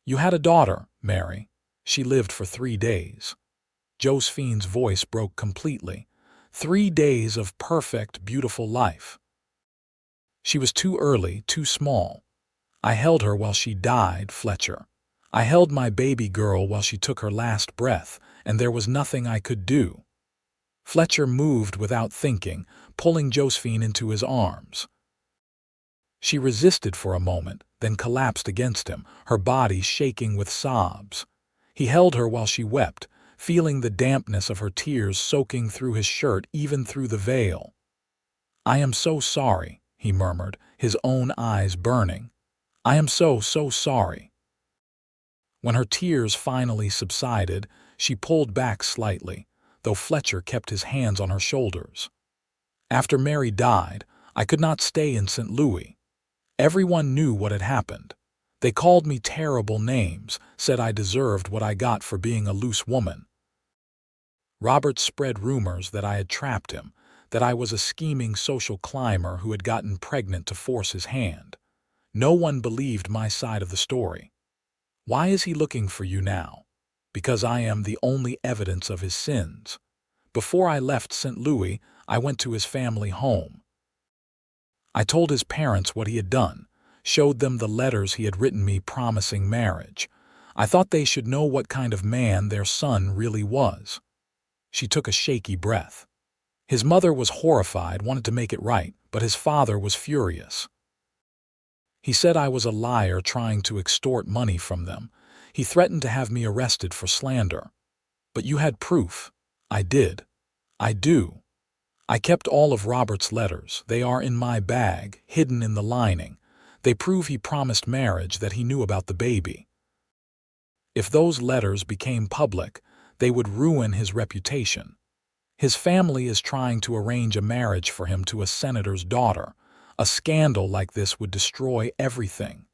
You had a daughter, Mary. She lived for 3 days. Josephine's voice broke completely. 3 days of perfect, beautiful life. She was too early, too small. I held her while she died, Fletcher. I held my baby girl while she took her last breath, and there was nothing I could do. Fletcher moved without thinking, pulling Josephine into his arms. She resisted for a moment, then collapsed against him, her body shaking with sobs. He held her while she wept, feeling the dampness of her tears soaking through his shirt, even through the veil. I am so sorry, he murmured, his own eyes burning. I am so sorry. When her tears finally subsided, she pulled back slightly. though Fletcher kept his hands on her shoulders. After Mary died, I could not stay in St. Louis. Everyone knew what had happened. They called me terrible names, said I deserved what I got for being a loose woman. Robert spread rumors that I had trapped him, that I was a scheming social climber who had gotten pregnant to force his hand. No one believed my side of the story. Why is he looking for you now? Because I am the only evidence of his sins. Before I left St. Louis, I went to his family home. I told his parents what he had done, showed them the letters he had written me promising marriage. I thought they should know what kind of man their son really was. She took a shaky breath. His mother was horrified, wanted to make it right, but his father was furious. He said I was a liar trying to extort money from them. He threatened to have me arrested for slander. But you had proof. I did. I do. I kept all of Robert's letters. They are in my bag, hidden in the lining. They prove he promised marriage, that he knew about the baby. If those letters became public, they would ruin his reputation. His family is trying to arrange a marriage for him to a senator's daughter. A scandal like this would destroy everything.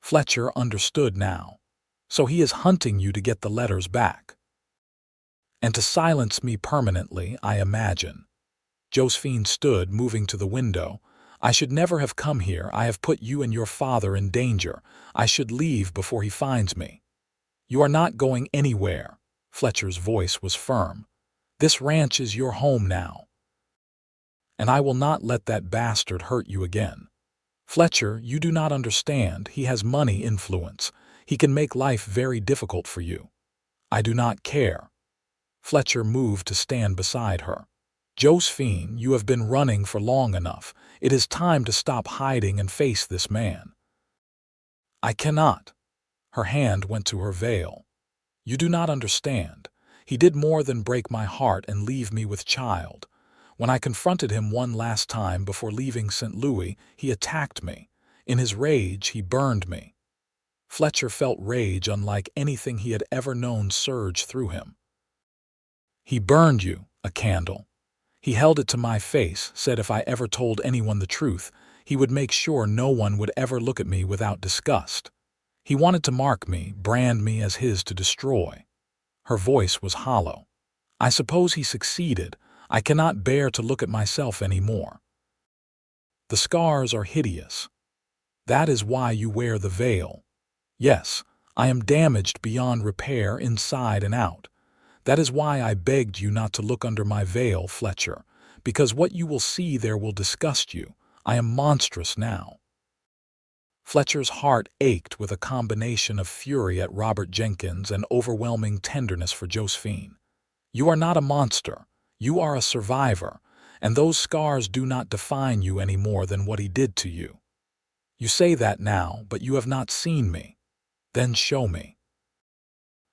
Fletcher understood now. So he is hunting you to get the letters back. And to silence me permanently, I imagine. Josephine stood, moving to the window. I should never have come here. I have put you and your father in danger. I should leave before he finds me. You are not going anywhere. Fletcher's voice was firm. This ranch is your home now. And I will not let that bastard hurt you again. Fletcher, you do not understand. He has money, influence. He can make life very difficult for you. I do not care. Fletcher moved to stand beside her. Josephine, you have been running for long enough. It is time to stop hiding and face this man. I cannot. Her hand went to her veil. You do not understand. He did more than break my heart and leave me with child. When I confronted him one last time before leaving St. Louis, he attacked me. In his rage, he burned me. Fletcher felt rage unlike anything he had ever known surge through him. He burned you, a candle. He held it to my face, said if I ever told anyone the truth, he would make sure no one would ever look at me without disgust. He wanted to mark me, brand me as his to destroy. Her voice was hollow. I suppose he succeeded. I cannot bear to look at myself anymore. The scars are hideous. That is why you wear the veil. Yes, I am damaged beyond repair inside and out. That is why I begged you not to look under my veil, Fletcher, because what you will see there will disgust you. I am monstrous now. Fletcher's heart ached with a combination of fury at Robert Jenkins and overwhelming tenderness for Josephine. You are not a monster. You are a survivor, and those scars do not define you any more than what he did to you. You say that now, but you have not seen me. Then show me.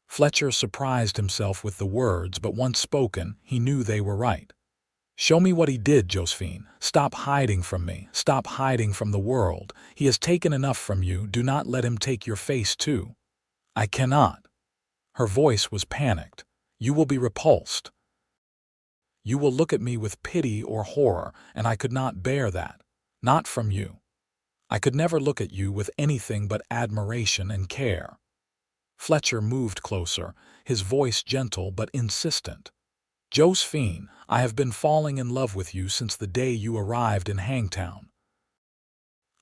Fletcher surprised himself with the words, but once spoken, he knew they were right. Show me what he did, Josephine. Stop hiding from me. Stop hiding from the world. He has taken enough from you. Do not let him take your face too. I cannot. Her voice was panicked. You will be repulsed. You will look at me with pity or horror, and I could not bear that. Not from you. I could never look at you with anything but admiration and care. Fletcher moved closer, his voice gentle but insistent. Josephine, I have been falling in love with you since the day you arrived in Hangtown.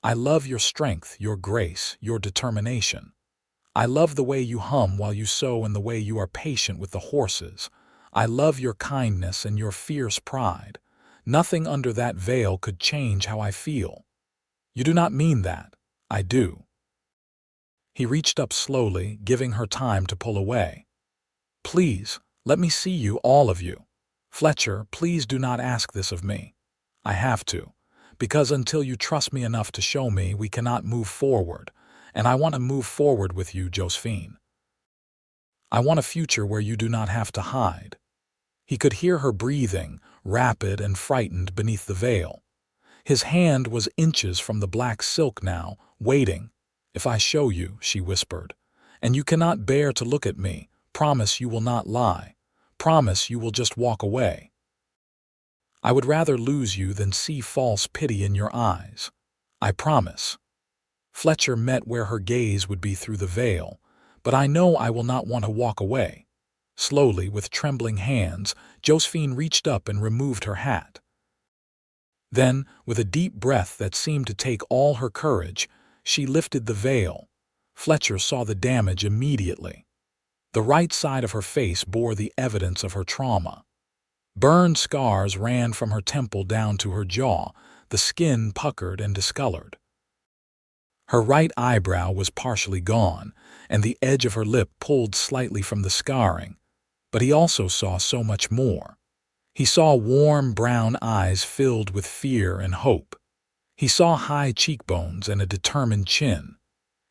I love your strength, your grace, your determination. I love the way you hum while you sew and the way you are patient with the horses. I love your kindness and your fierce pride. Nothing under that veil could change how I feel. You do not mean that. I do. He reached up slowly, giving her time to pull away. Please, let me see you, all of you. Fletcher, please do not ask this of me. I have to, because until you trust me enough to show me, we cannot move forward, and I want to move forward with you, Josephine. I want a future where you do not have to hide. He could hear her breathing, rapid and frightened beneath the veil. His hand was inches from the black silk now, waiting. If I show you, she whispered, and you cannot bear to look at me, promise you will not lie. Promise you will just walk away. I would rather lose you than see false pity in your eyes. I promise. Fletcher met where her gaze would be through the veil, but I know I will not want to walk away. Slowly, with trembling hands, Josephine reached up and removed her hat. Then, with a deep breath that seemed to take all her courage, she lifted the veil. Fletcher saw the damage immediately. The right side of her face bore the evidence of her trauma. Burned scars ran from her temple down to her jaw, the skin puckered and discolored. Her right eyebrow was partially gone, and the edge of her lip pulled slightly from the scarring. But he also saw so much more. He saw warm brown eyes filled with fear and hope. He saw high cheekbones and a determined chin.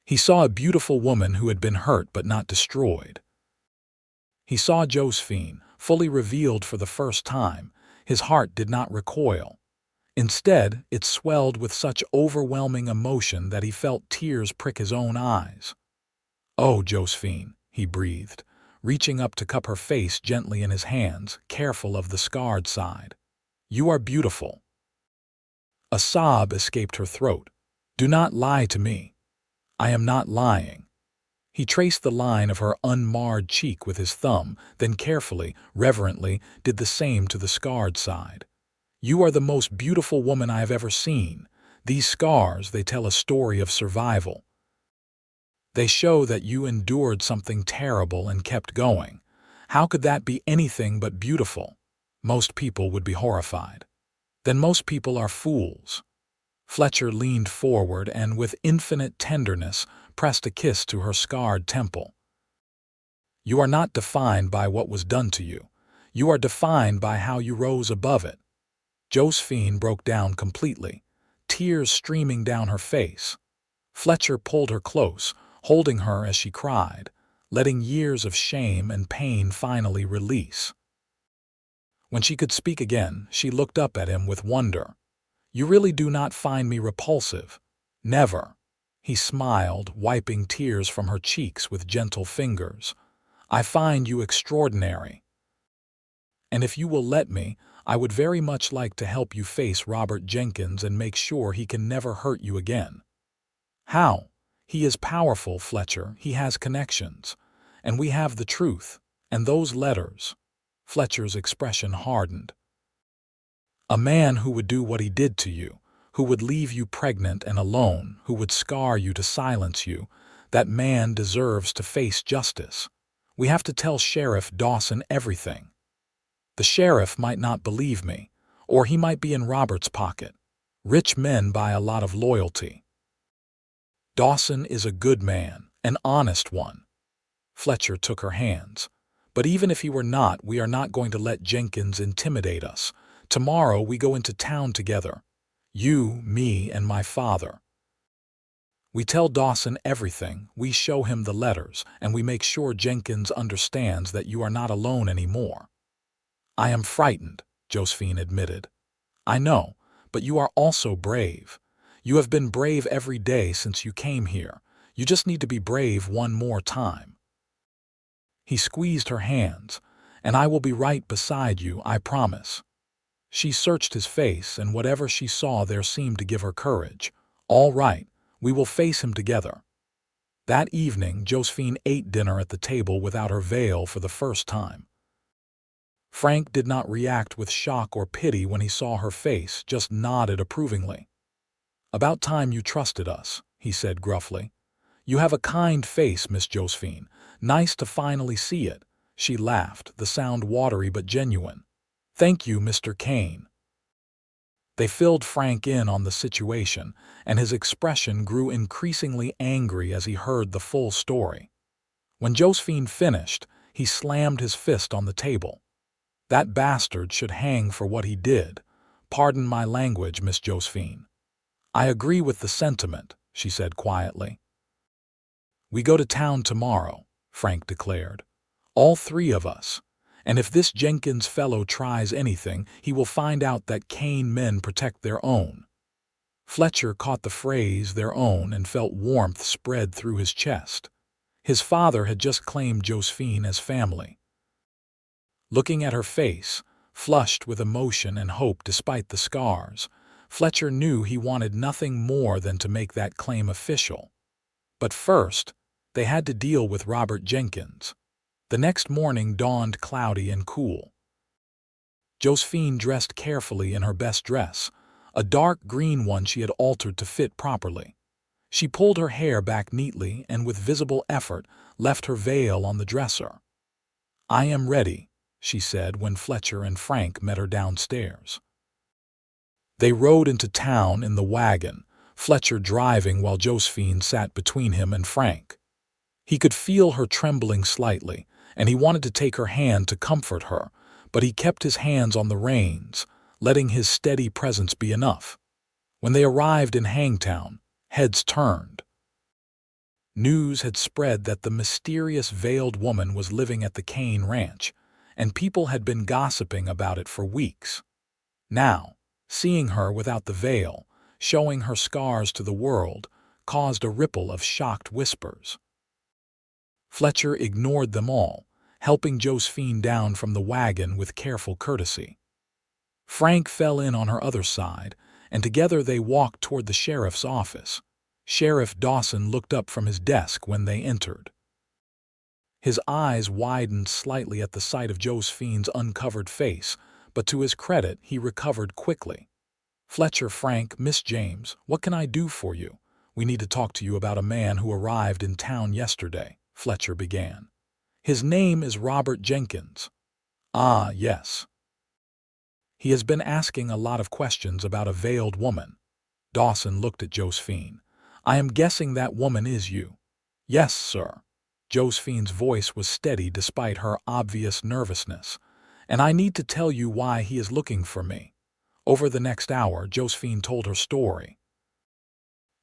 He saw a beautiful woman who had been hurt but not destroyed. He saw Josephine, fully revealed for the first time. His heart did not recoil. Instead, it swelled with such overwhelming emotion that he felt tears prick his own eyes. "Oh, Josephine," he breathed, reaching up to cup her face gently in his hands, careful of the scarred side. "You are beautiful." A sob escaped her throat. "Do not lie to me." "I am not lying." He traced the line of her unmarred cheek with his thumb, then carefully, reverently, did the same to the scarred side. "You are the most beautiful woman I have ever seen. These scars, they tell a story of survival. They show that you endured something terrible and kept going. How could that be anything but beautiful? Most people would be horrified. Then most people are fools." Fletcher leaned forward and, with infinite tenderness, pressed a kiss to her scarred temple. "You are not defined by what was done to you. You are defined by how you rose above it." Josephine broke down completely, tears streaming down her face. Fletcher pulled her close, holding her as she cried, letting years of shame and pain finally release. When she could speak again, she looked up at him with wonder. "You really do not find me repulsive?" "Never." He smiled, wiping tears from her cheeks with gentle fingers. "I find you extraordinary. And if you will let me, I would very much like to help you face Robert Jenkins and make sure he can never hurt you again." "How?" "He is powerful, Fletcher. He has connections. And we have the truth. And those letters." Fletcher's expression hardened. "A man who would do what he did to you, who would leave you pregnant and alone, who would scar you to silence you, that man deserves to face justice. We have to tell Sheriff Dawson everything. The sheriff might not believe me, or he might be in Robert's pocket. Rich men buy a lot of loyalty. Dawson is a good man, an honest one." Fletcher took her hands. "But even if he were not, we are not going to let Jenkins intimidate us. Tomorrow we go into town together. You, me, and my father. We tell Dawson everything, we show him the letters, and we make sure Jenkins understands that you are not alone anymore." "I am frightened," Josephine admitted. "I know, but you are also brave. You have been brave every day since you came here. You just need to be brave one more time." He squeezed her hands. "And I will be right beside you, I promise." She searched his face, and whatever she saw there seemed to give her courage. "All right, we will face him together." That evening, Josephine ate dinner at the table without her veil for the first time. Frank did not react with shock or pity when he saw her face, just nodded approvingly. "About time you trusted us," he said gruffly. "You have a kind face, Miss Josephine. Nice to finally see it." She laughed, the sound watery but genuine. "Thank you, Mr. Kane." They filled Frank in on the situation, and his expression grew increasingly angry as he heard the full story. When Josephine finished, he slammed his fist on the table. "That bastard should hang for what he did. Pardon my language, Miss Josephine." "I agree with the sentiment," she said quietly. "We go to town tomorrow," Frank declared. "All three of us. And if this Jenkins fellow tries anything, he will find out that Kane men protect their own." Fletcher caught the phrase "their own" and felt warmth spread through his chest. His father had just claimed Josephine as family. Looking at her face, flushed with emotion and hope despite the scars, Fletcher knew he wanted nothing more than to make that claim official. But first, they had to deal with Robert Jenkins. The next morning dawned cloudy and cool. Josephine dressed carefully in her best dress, a dark green one she had altered to fit properly. She pulled her hair back neatly and with visible effort left her veil on the dresser. "I am ready," she said when Fletcher and Frank met her downstairs. They rode into town in the wagon, Fletcher driving while Josephine sat between him and Frank. He could feel her trembling slightly, and he wanted to take her hand to comfort her, but he kept his hands on the reins, letting his steady presence be enough. When they arrived in Hangtown, heads turned. News had spread that the mysterious veiled woman was living at the Kane ranch, and people had been gossiping about it for weeks. Now, seeing her without the veil, showing her scars to the world, caused a ripple of shocked whispers. Fletcher ignored them all, helping Josephine down from the wagon with careful courtesy. Frank fell in on her other side, and together they walked toward the sheriff's office. Sheriff Dawson looked up from his desk when they entered. His eyes widened slightly at the sight of Josephine's uncovered face, but to his credit, he recovered quickly. "Fletcher, Frank, Miss James, what can I do for you? We need to talk to you about a man who arrived in town yesterday," Fletcher began. "His name is Robert Jenkins." "Ah, yes. He has been asking a lot of questions about a veiled woman." Dawson looked at Josephine. "I am guessing that woman is you." "Yes, sir." Josephine's voice was steady despite her obvious nervousness. "And I need to tell you why he is looking for me." Over the next hour, Josephine told her story.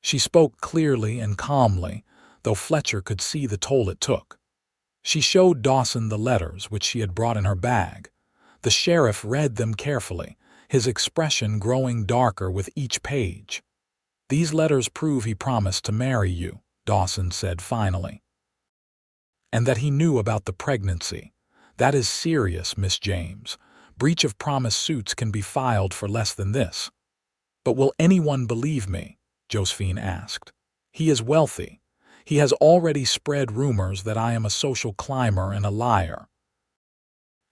She spoke clearly and calmly, though Fletcher could see the toll it took. She showed Dawson the letters which she had brought in her bag. The sheriff read them carefully, his expression growing darker with each page. "These letters prove he promised to marry you," Dawson said finally. "And that he knew about the pregnancy. That is serious, Miss James. Breach of promise suits can be filed for less than this." "But will anyone believe me?" Josephine asked. "He is wealthy. He has already spread rumors that I am a social climber and a liar.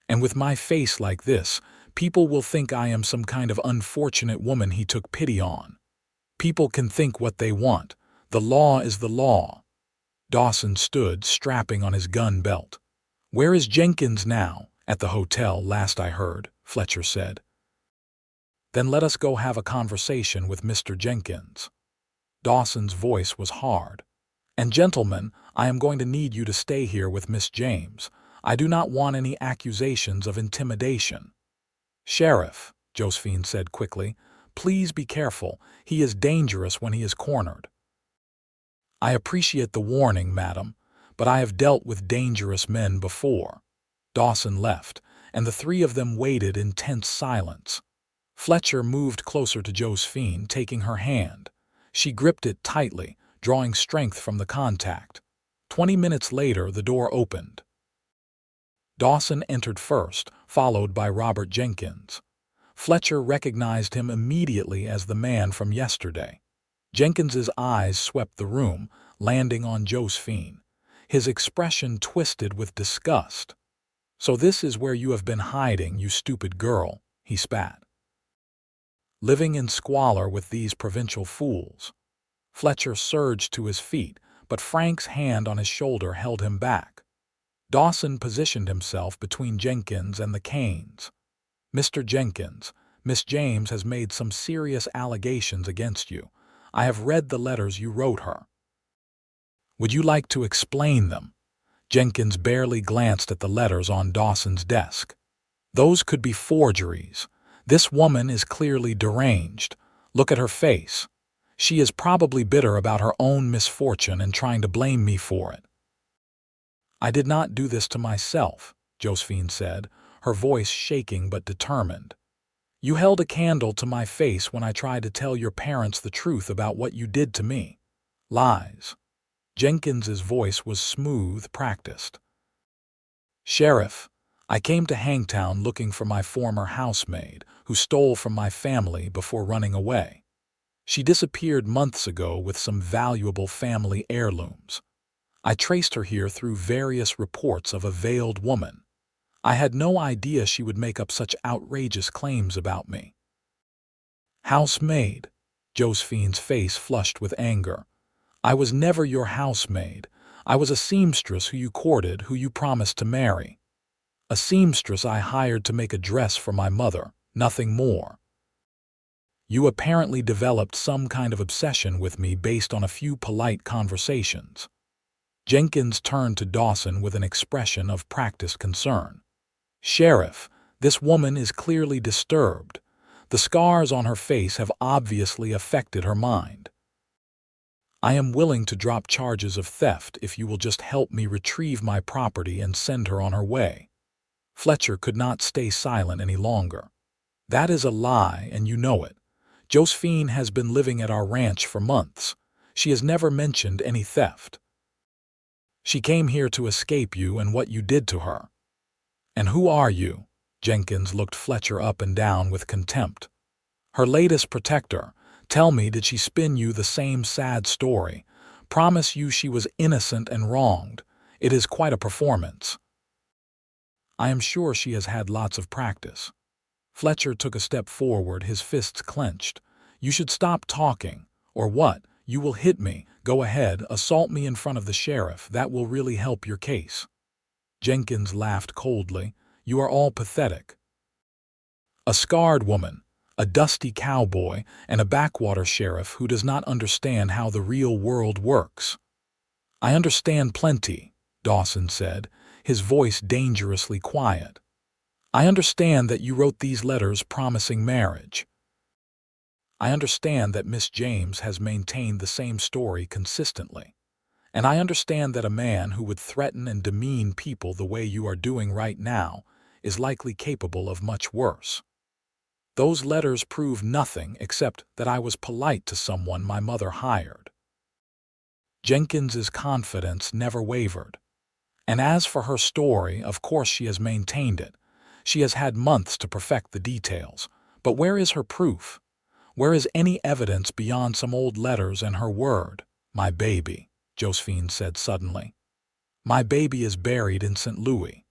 And with my face like this, people will think I am some kind of unfortunate woman he took pity on. People can think what they want. The law is the law." Dawson stood, strapping on his gun belt. "Where is Jenkins now?" "At the hotel, last I heard," Fletcher said. "Then let us go have a conversation with Mr. Jenkins." Dawson's voice was hard. "And gentlemen, I am going to need you to stay here with Miss James. I do not want any accusations of intimidation." "Sheriff," Josephine said quickly, "please be careful. He is dangerous when he is cornered." "I appreciate the warning, madam, but I have dealt with dangerous men before." Dawson left, and the three of them waited in tense silence. Fletcher moved closer to Josephine, taking her hand. She gripped it tightly, drawing strength from the contact. 20 minutes later, the door opened. Dawson entered first, followed by Robert Jenkins. Fletcher recognized him immediately as the man from yesterday. Jenkins's eyes swept the room, landing on Josephine. His expression twisted with disgust. "So this is where you have been hiding, you stupid girl," he spat. "Living in squalor with these provincial fools." Fletcher surged to his feet, but Frank's hand on his shoulder held him back. Dawson positioned himself between Jenkins and the Kanes. "Mr. Jenkins, Miss James has made some serious allegations against you. I have read the letters you wrote her. Would you like to explain them?" Jenkins barely glanced at the letters on Dawson's desk. "Those could be forgeries. This woman is clearly deranged. Look at her face. She is probably bitter about her own misfortune and trying to blame me for it." "I did not do this to myself," Josephine said, her voice shaking but determined. "You held a candle to my face when I tried to tell your parents the truth about what you did to me. Lies." Jenkins's voice was smooth, practiced. "Sheriff, I came to Hangtown looking for my former housemaid, who stole from my family before running away. She disappeared months ago with some valuable family heirlooms. I traced her here through various reports of a veiled woman. I had no idea she would make up such outrageous claims about me. Housemaid? Josephine's face flushed with anger. I was never your housemaid. I was a seamstress who you courted, who you promised to marry. A seamstress I hired to make a dress for my mother, nothing more. You apparently developed some kind of obsession with me based on a few polite conversations. Jenkins turned to Dawson with an expression of practiced concern. Sheriff, this woman is clearly disturbed. The scars on her face have obviously affected her mind. I am willing to drop charges of theft if you will just help me retrieve my property and send her on her way. Fletcher could not stay silent any longer. That is a lie, and you know it. Josephine has been living at our ranch for months. She has never mentioned any theft. She came here to escape you and what you did to her. And who are you? Jenkins looked Fletcher up and down with contempt. Her latest protector. Tell me, did she spin you the same sad story? Promise you she was innocent and wronged. It is quite a performance. I am sure she has had lots of practice. Fletcher took a step forward, his fists clenched. You should stop talking. Or what? You will hit me. Go ahead, assault me in front of the sheriff. That will really help your case. Jenkins laughed coldly. You are all pathetic. A scarred woman, a dusty cowboy, and a backwater sheriff who does not understand how the real world works. I understand plenty, Dawson said, his voice dangerously quiet. I understand that you wrote these letters promising marriage. I understand that Miss James has maintained the same story consistently. And I understand that a man who would threaten and demean people the way you are doing right now is likely capable of much worse. Those letters prove nothing except that I was polite to someone my mother hired. Jenkins's confidence never wavered. And as for her story, of course she has maintained it. She has had months to perfect the details. But where is her proof? Where is any evidence beyond some old letters and her word? My baby, Josephine said suddenly. My baby is buried in St. Louis.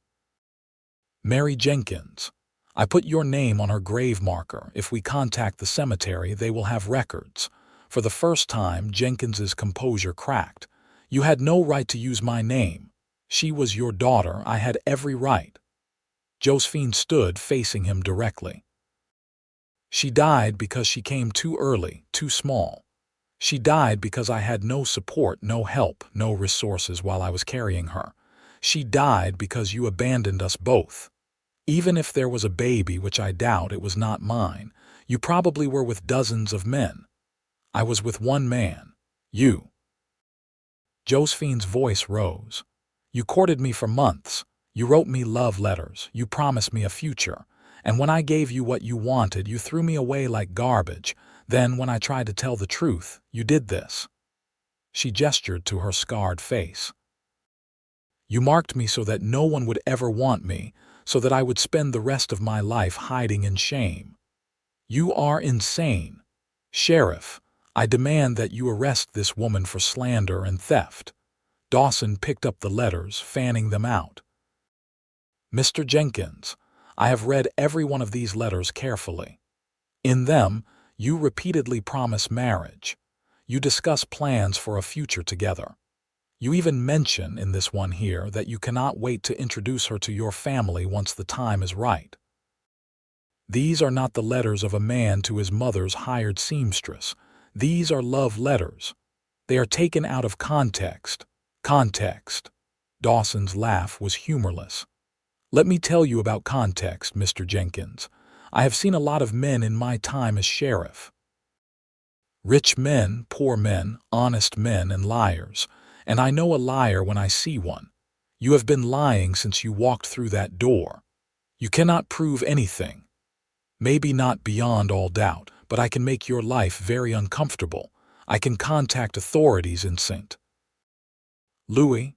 Mary Jenkins. I put your name on her grave marker. If we contact the cemetery, they will have records. For the first time, Jenkins's composure cracked. You had no right to use my name. She was your daughter. I had every right. Josephine stood facing him directly. She died because she came too early, too small. She died because I had no support, no help, no resources while I was carrying her. She died because you abandoned us both. Even if there was a baby, which I doubt, it was not mine. You probably were with dozens of men. I was with one man. You. Josephine's voice rose. You courted me for months. You wrote me love letters. You promised me a future. And when I gave you what you wanted, you threw me away like garbage. Then, when I tried to tell the truth, you did this. She gestured to her scarred face. You marked me so that no one would ever want me, so that I would spend the rest of my life hiding in shame. You are insane. Sheriff, I demand that you arrest this woman for slander and theft. Dawson picked up the letters, fanning them out. Mr. Jenkins, I have read every one of these letters carefully. In them, you repeatedly promise marriage. You discuss plans for a future together. You even mention in this one here that you cannot wait to introduce her to your family once the time is right. These are not the letters of a man to his mother's hired seamstress. These are love letters. They are taken out of context. Context. Dawson's laugh was humorless. Let me tell you about context, Mr. Jenkins. I have seen a lot of men in my time as sheriff. Rich men, poor men, honest men, and liars. And I know a liar when I see one. You have been lying since you walked through that door. You cannot prove anything. Maybe not beyond all doubt, but I can make your life very uncomfortable. I can contact authorities in St. Louis.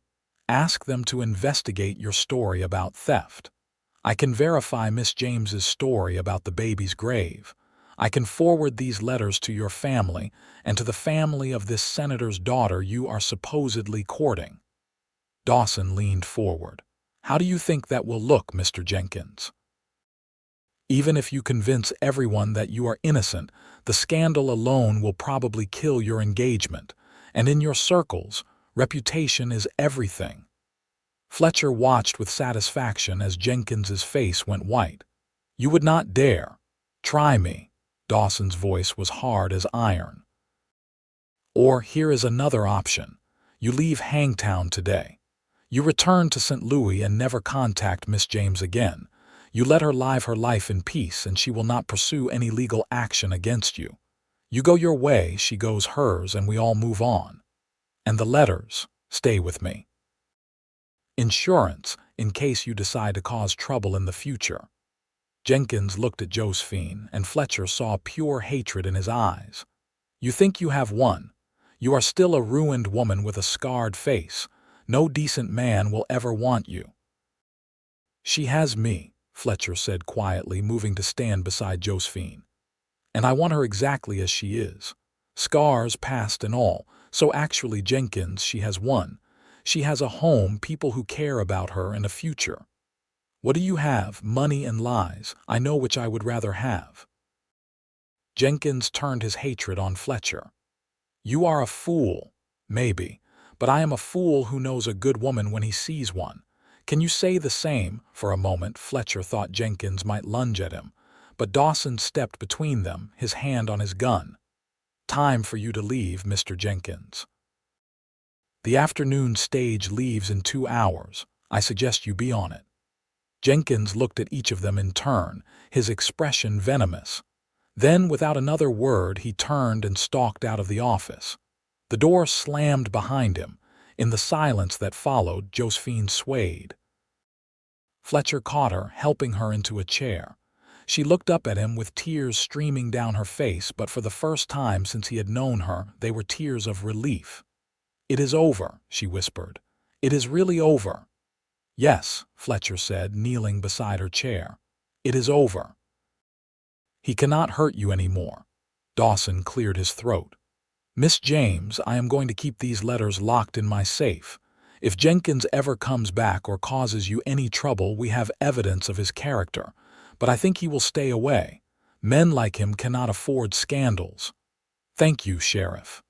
Ask them to investigate your story about theft. I can verify Miss James's story about the baby's grave. I can forward these letters to your family and to the family of this senator's daughter you are supposedly courting." Dawson leaned forward. "How do you think that will look, Mr. Jenkins? Even if you convince everyone that you are innocent, the scandal alone will probably kill your engagement, and in your circles, reputation is everything." Fletcher watched with satisfaction as Jenkins's face went white. "You would not dare. Try me." Dawson's voice was hard as iron. "Or here is another option. You leave Hangtown today. You return to St. Louis and never contact Miss James again. You let her live her life in peace, and she will not pursue any legal action against you. You go your way, she goes hers, and we all move on. And the letters stay with me. Insurance, in case you decide to cause trouble in the future." Jenkins looked at Josephine, and Fletcher saw pure hatred in his eyes. "You think you have won. You are still a ruined woman with a scarred face. No decent man will ever want you." "She has me," Fletcher said quietly, moving to stand beside Josephine. "And I want her exactly as she is. Scars, past and all. So actually, Jenkins, she has won. She has a home, people who care about her, and a future. What do you have? Money and lies. I know which I would rather have." Jenkins turned his hatred on Fletcher. "You are a fool, maybe, but I am a fool who knows a good woman when he sees one. Can you say the same?" For a moment, Fletcher thought Jenkins might lunge at him, but Dawson stepped between them, his hand on his gun. "Time for you to leave, Mr. Jenkins. The afternoon stage leaves in 2 hours. I suggest you be on it." Jenkins looked at each of them in turn, his expression venomous. Then, without another word, he turned and stalked out of the office. The door slammed behind him. In the silence that followed, Josephine swayed. Fletcher caught her, helping her into a chair. She looked up at him with tears streaming down her face, but for the first time since he had known her, they were tears of relief. "It is over," she whispered. "It is really over." "Yes," Fletcher said, kneeling beside her chair. "It is over. He cannot hurt you any more." Dawson cleared his throat. "Miss James, I am going to keep these letters locked in my safe. If Jenkins ever comes back or causes you any trouble, we have evidence of his character. But I think he will stay away. Men like him cannot afford scandals. Thank you, Sheriff."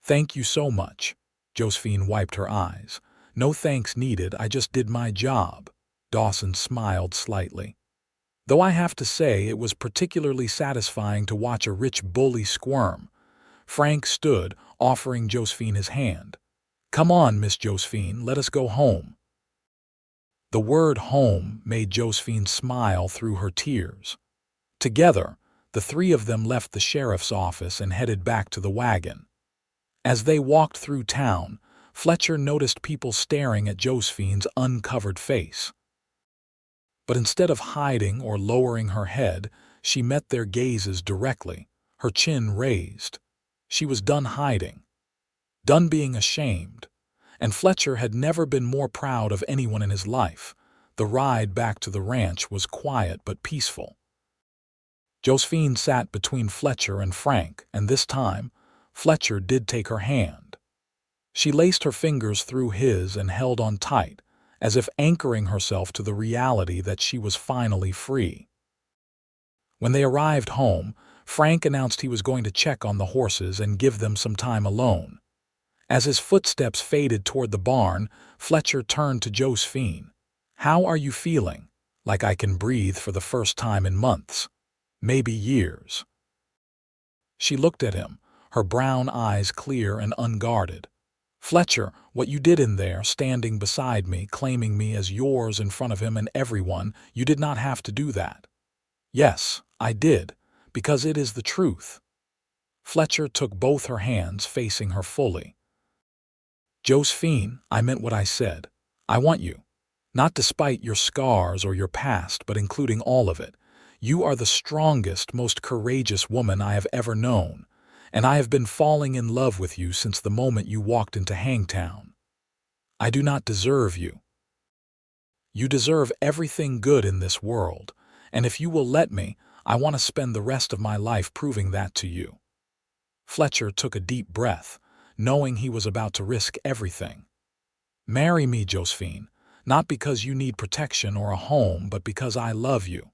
"Thank you so much." Josephine wiped her eyes. "No thanks needed, I just did my job." Dawson smiled slightly. "Though I have to say it was particularly satisfying to watch a rich bully squirm." Frank stood, offering Josephine his hand. "Come on, Miss Josephine, let us go home." The word home made Josephine smile through her tears. Together, the three of them left the sheriff's office and headed back to the wagon. As they walked through town, Fletcher noticed people staring at Josephine's uncovered face. But instead of hiding or lowering her head, she met their gazes directly, her chin raised. She was done hiding, done being ashamed, and Fletcher had never been more proud of anyone in his life. The ride back to the ranch was quiet but peaceful. Josephine sat between Fletcher and Frank, and this time, Fletcher did take her hand. She laced her fingers through his and held on tight, as if anchoring herself to the reality that she was finally free. When they arrived home, Frank announced he was going to check on the horses and give them some time alone. As his footsteps faded toward the barn, Fletcher turned to Josephine. "How are you feeling?" "Like I can breathe for the first time in months. Maybe years." She looked at him, her brown eyes clear and unguarded. "Fletcher, what you did in there, standing beside me, claiming me as yours in front of him and everyone, you did not have to do that." "Yes, I did, because it is the truth." Fletcher took both her hands, facing her fully. "Josephine, I meant what I said. I want you. Not despite your scars or your past, but including all of it. You are the strongest, most courageous woman I have ever known, and I have been falling in love with you since the moment you walked into Hangtown. I do not deserve you." You deserve everything good in this world, and if you will let me, I want to spend the rest of my life proving that to you." Fletcher took a deep breath, knowing he was about to risk everything. "Marry me, Josephine, not because you need protection or a home, but because I love you.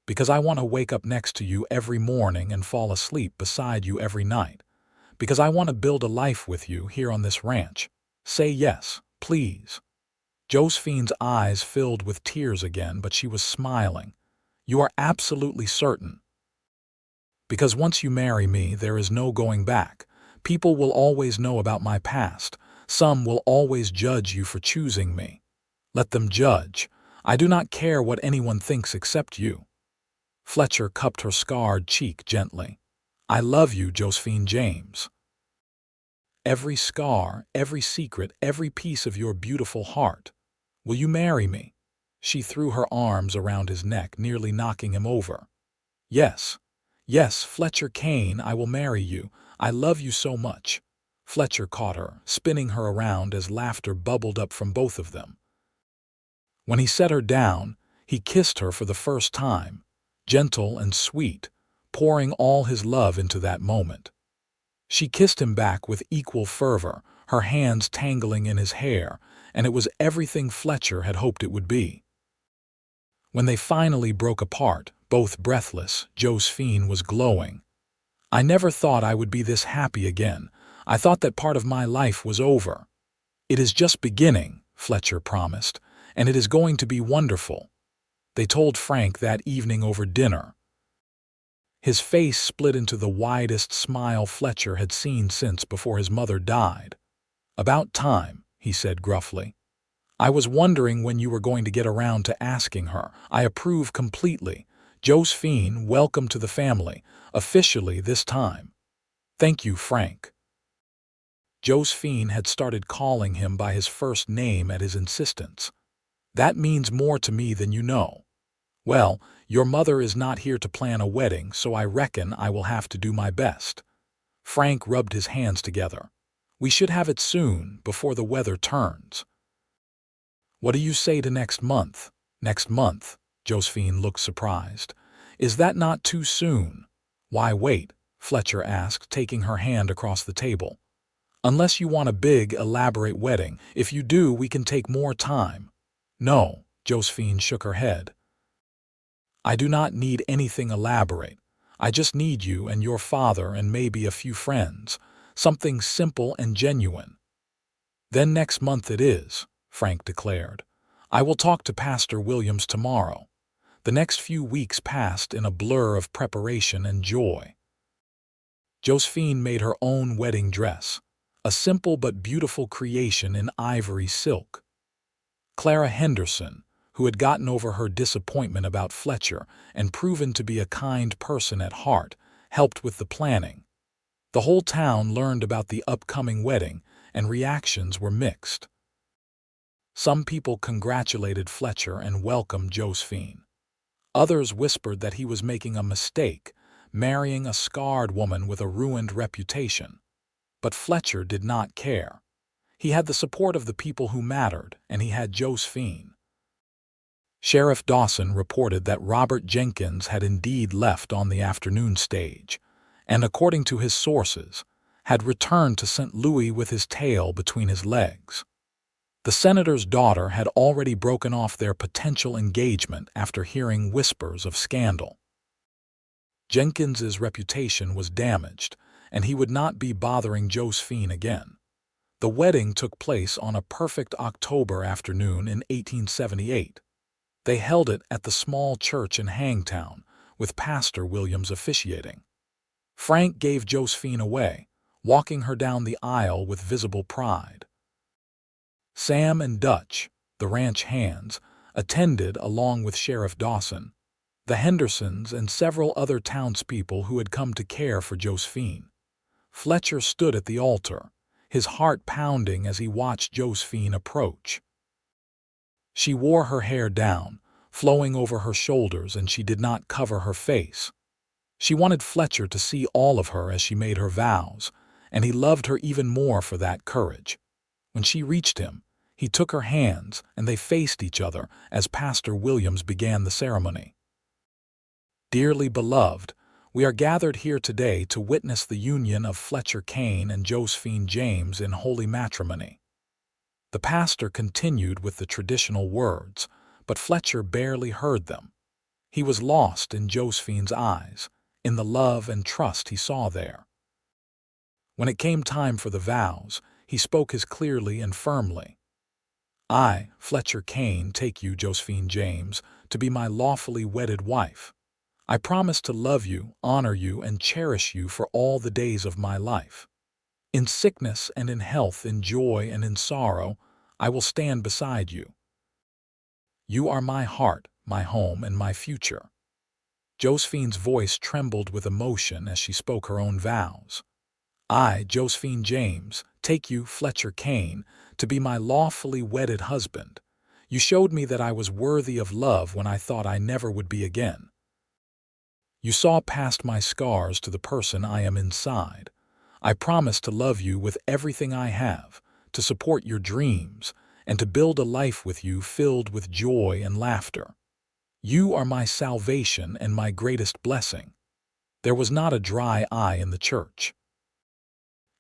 Because I want to wake up next to you every morning and fall asleep beside you every night. Because I want to build a life with you here on this ranch. Say yes, please." Josephine's eyes filled with tears again, but she was smiling. "You are absolutely certain?" "Because once you marry me, there is no going back. People will always know about my past. Some will always judge you for choosing me. Let them judge. I do not care what anyone thinks except you." Fletcher cupped her scarred cheek gently. "I love you, Josephine James. Every scar, every secret, every piece of your beautiful heart. Will you marry me?" She threw her arms around his neck, nearly knocking him over. "Yes, yes, Fletcher Kane, I will marry you. I love you so much." Fletcher caught her, spinning her around as laughter bubbled up from both of them. When he set her down, he kissed her for the first time, gentle and sweet, pouring all his love into that moment. She kissed him back with equal fervor, her hands tangling in his hair, and it was everything Fletcher had hoped it would be. When they finally broke apart, both breathless, Josephine was glowing. "I never thought I would be this happy again. I thought that part of my life was over." "It is just beginning," Fletcher promised, "and it is going to be wonderful." They told Frank that evening over dinner. His face split into the widest smile Fletcher had seen since before his mother died. "About time," he said gruffly. "I was wondering when you were going to get around to asking her. I approve completely. Josephine, welcome to the family, officially this time." "Thank you, Frank." Josephine had started calling him by his first name at his insistence. "That means more to me than you know. Well, your mother is not here to plan a wedding, so I reckon I will have to do my best." Frank rubbed his hands together. "We should have it soon, before the weather turns." "What do you say to next month?" "Next month?" Josephine looked surprised. "Is that not too soon?" "Why wait?" Fletcher asked, taking her hand across the table. "Unless you want a big, elaborate wedding. If you do, we can take more time." "No," Josephine shook her head. "I do not need anything elaborate. I just need you and your father and maybe a few friends. Something simple and genuine." "Then next month it is," Frank declared. "I will talk to Pastor Williams tomorrow." The next few weeks passed in a blur of preparation and joy. Josephine made her own wedding dress, a simple but beautiful creation in ivory silk. Clara Henderson, who had gotten over her disappointment about Fletcher and proven to be a kind person at heart, helped with the planning. The whole town learned about the upcoming wedding, and reactions were mixed. Some people congratulated Fletcher and welcomed Josephine. Others whispered that he was making a mistake, marrying a scarred woman with a ruined reputation. But Fletcher did not care. He had the support of the people who mattered, and he had Josephine. Sheriff Dawson reported that Robert Jenkins had indeed left on the afternoon stage, and according to his sources, had returned to St. Louis with his tail between his legs. The senator's daughter had already broken off their potential engagement after hearing whispers of scandal. Jenkins's reputation was damaged, and he would not be bothering Josephine again. The wedding took place on a perfect October afternoon in 1878. They held it at the small church in Hangtown, with Pastor Williams officiating. Frank gave Josephine away, walking her down the aisle with visible pride. Sam and Dutch, the ranch hands, attended along with Sheriff Dawson, the Hendersons, and several other townspeople who had come to care for Josephine. Fletcher stood at the altar, his heart pounding as he watched Josephine approach. She wore her hair down, flowing over her shoulders, and she did not cover her face. She wanted Fletcher to see all of her as she made her vows, and he loved her even more for that courage. When she reached him, He took her hands, and they faced each other as Pastor Williams began the ceremony. Dearly beloved, we are gathered here today to witness the union of Fletcher Kane and Josephine James in holy matrimony. The pastor continued with the traditional words, but Fletcher barely heard them. He was lost in Josephine's eyes, in the love and trust he saw there. When it came time for the vows, he spoke as clearly and firmly. I, Fletcher Kane, take you, Josephine James, to be my lawfully wedded wife. I promise to love you, honor you, and cherish you for all the days of my life. In sickness and in health, in joy and in sorrow, I will stand beside you. You are my heart, my home, and my future. Josephine's voice trembled with emotion as she spoke her own vows. I, Josephine James, take you, Fletcher Kane, to be my lawfully wedded husband. You showed me that I was worthy of love when I thought I never would be again. You saw past my scars to the person I am inside. I promise to love you with everything I have, to support your dreams, and to build a life with you filled with joy and laughter. You are my salvation and my greatest blessing. There was not a dry eye in the church.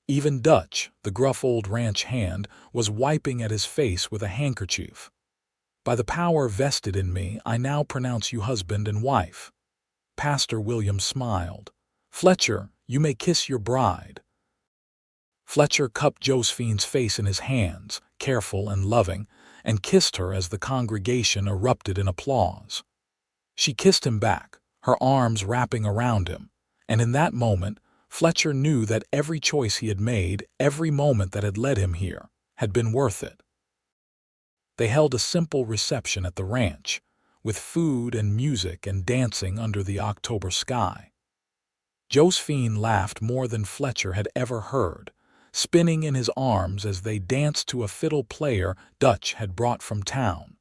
Even Dutch, the gruff old ranch hand, was wiping at his face with a handkerchief. By the power vested in me, I now pronounce you husband and wife. Pastor Williams smiled. Fletcher, you may kiss your bride. Fletcher cupped Josephine's face in his hands, careful and loving, and kissed her as the congregation erupted in applause. She kissed him back, her arms wrapping around him, and in that moment, Fletcher knew that every choice he had made, every moment that had led him here, had been worth it. They held a simple reception at the ranch, with food and music and dancing under the October sky. Josephine laughed more than Fletcher had ever heard, spinning in his arms as they danced to a fiddle player Dutch had brought from town.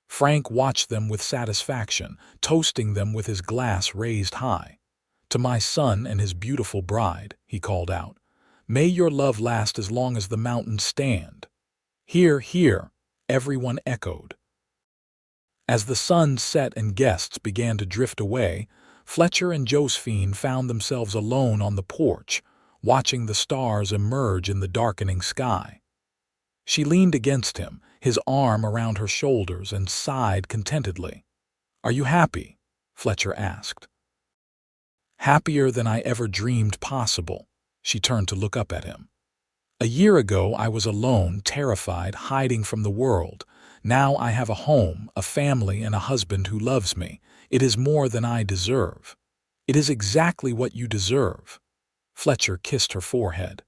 Frank watched them with satisfaction, toasting them with his glass raised high. To my son and his beautiful bride, he called out, may your love last as long as the mountains stand. Hear, hear, everyone echoed. As the sun set and guests began to drift away, Fletcher and Josephine found themselves alone on the porch, watching the stars emerge in the darkening sky. She leaned against him, his arm around her shoulders, and sighed contentedly. Are you happy? Fletcher asked. Happier than I ever dreamed possible. She turned to look up at him. A year ago I was alone, terrified, hiding from the world. Now I have a home, a family, and a husband who loves me. It is more than I deserve. It is exactly what you deserve. Fletcher kissed her forehead.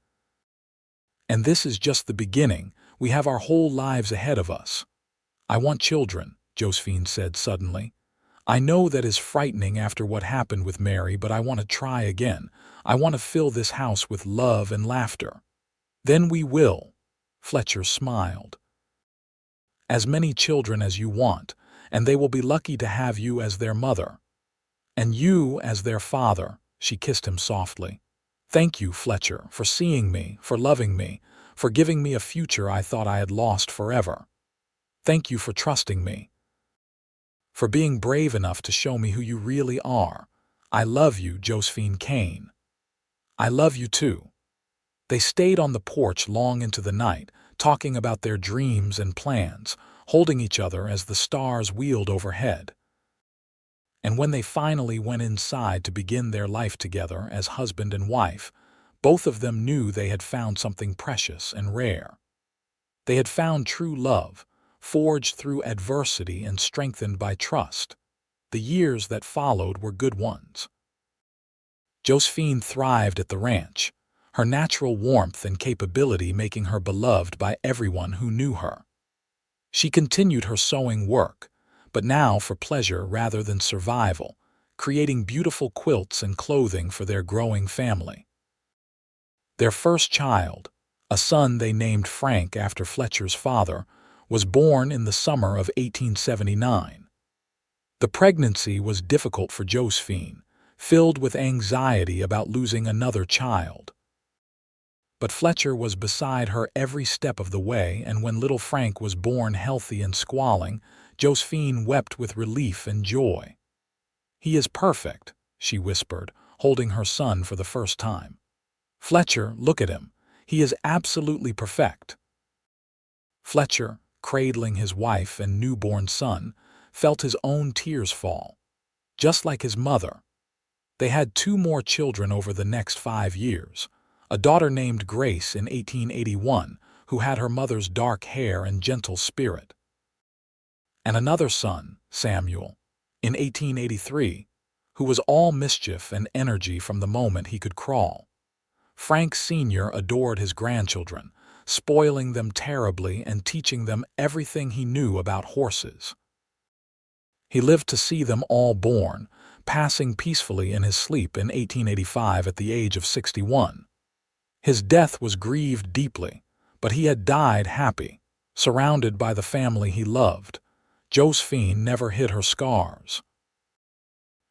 And this is just the beginning. We have our whole lives ahead of us. I want children, Josephine said suddenly. I know that is frightening after what happened with Mary, but I want to try again. I want to fill this house with love and laughter. Then we will. Fletcher smiled. As many children as you want, and they will be lucky to have you as their mother. And you as their father, she kissed him softly. Thank you, Fletcher, for seeing me, for loving me, for giving me a future I thought I had lost forever. Thank you for trusting me, for being brave enough to show me who you really are. I love you, Josephine Kane. I love you too. They stayed on the porch long into the night, talking about their dreams and plans, holding each other as the stars wheeled overhead. And when they finally went inside to begin their life together as husband and wife, both of them knew they had found something precious and rare. They had found true love, forged through adversity and strengthened by trust. The years that followed were good ones. Josephine thrived at the ranch, her natural warmth and capability making her beloved by everyone who knew her. She continued her sewing work, but now for pleasure rather than survival, creating beautiful quilts and clothing for their growing family. Their first child, a son they named Frank after Fletcher's father, was born in the summer of 1879. The pregnancy was difficult for Josephine, filled with anxiety about losing another child. But Fletcher was beside her every step of the way, and when little Frank was born healthy and squalling, Josephine wept with relief and joy. "He is perfect," she whispered, holding her son for the first time. "Fletcher, look at him. He is absolutely perfect." Fletcher, cradling his wife and newborn son, felt his own tears fall. Just like his mother. They had 2 more children over the next 5 years. A daughter named Grace in 1881, who had her mother's dark hair and gentle spirit. And another son, Samuel, in 1883, who was all mischief and energy from the moment he could crawl. Frank Sr. adored his grandchildren, spoiling them terribly and teaching them everything he knew about horses. He lived to see them all born, passing peacefully in his sleep in 1885 at the age of 61. His death was grieved deeply, but he had died happy, surrounded by the family he loved. Josephine never hid her scars.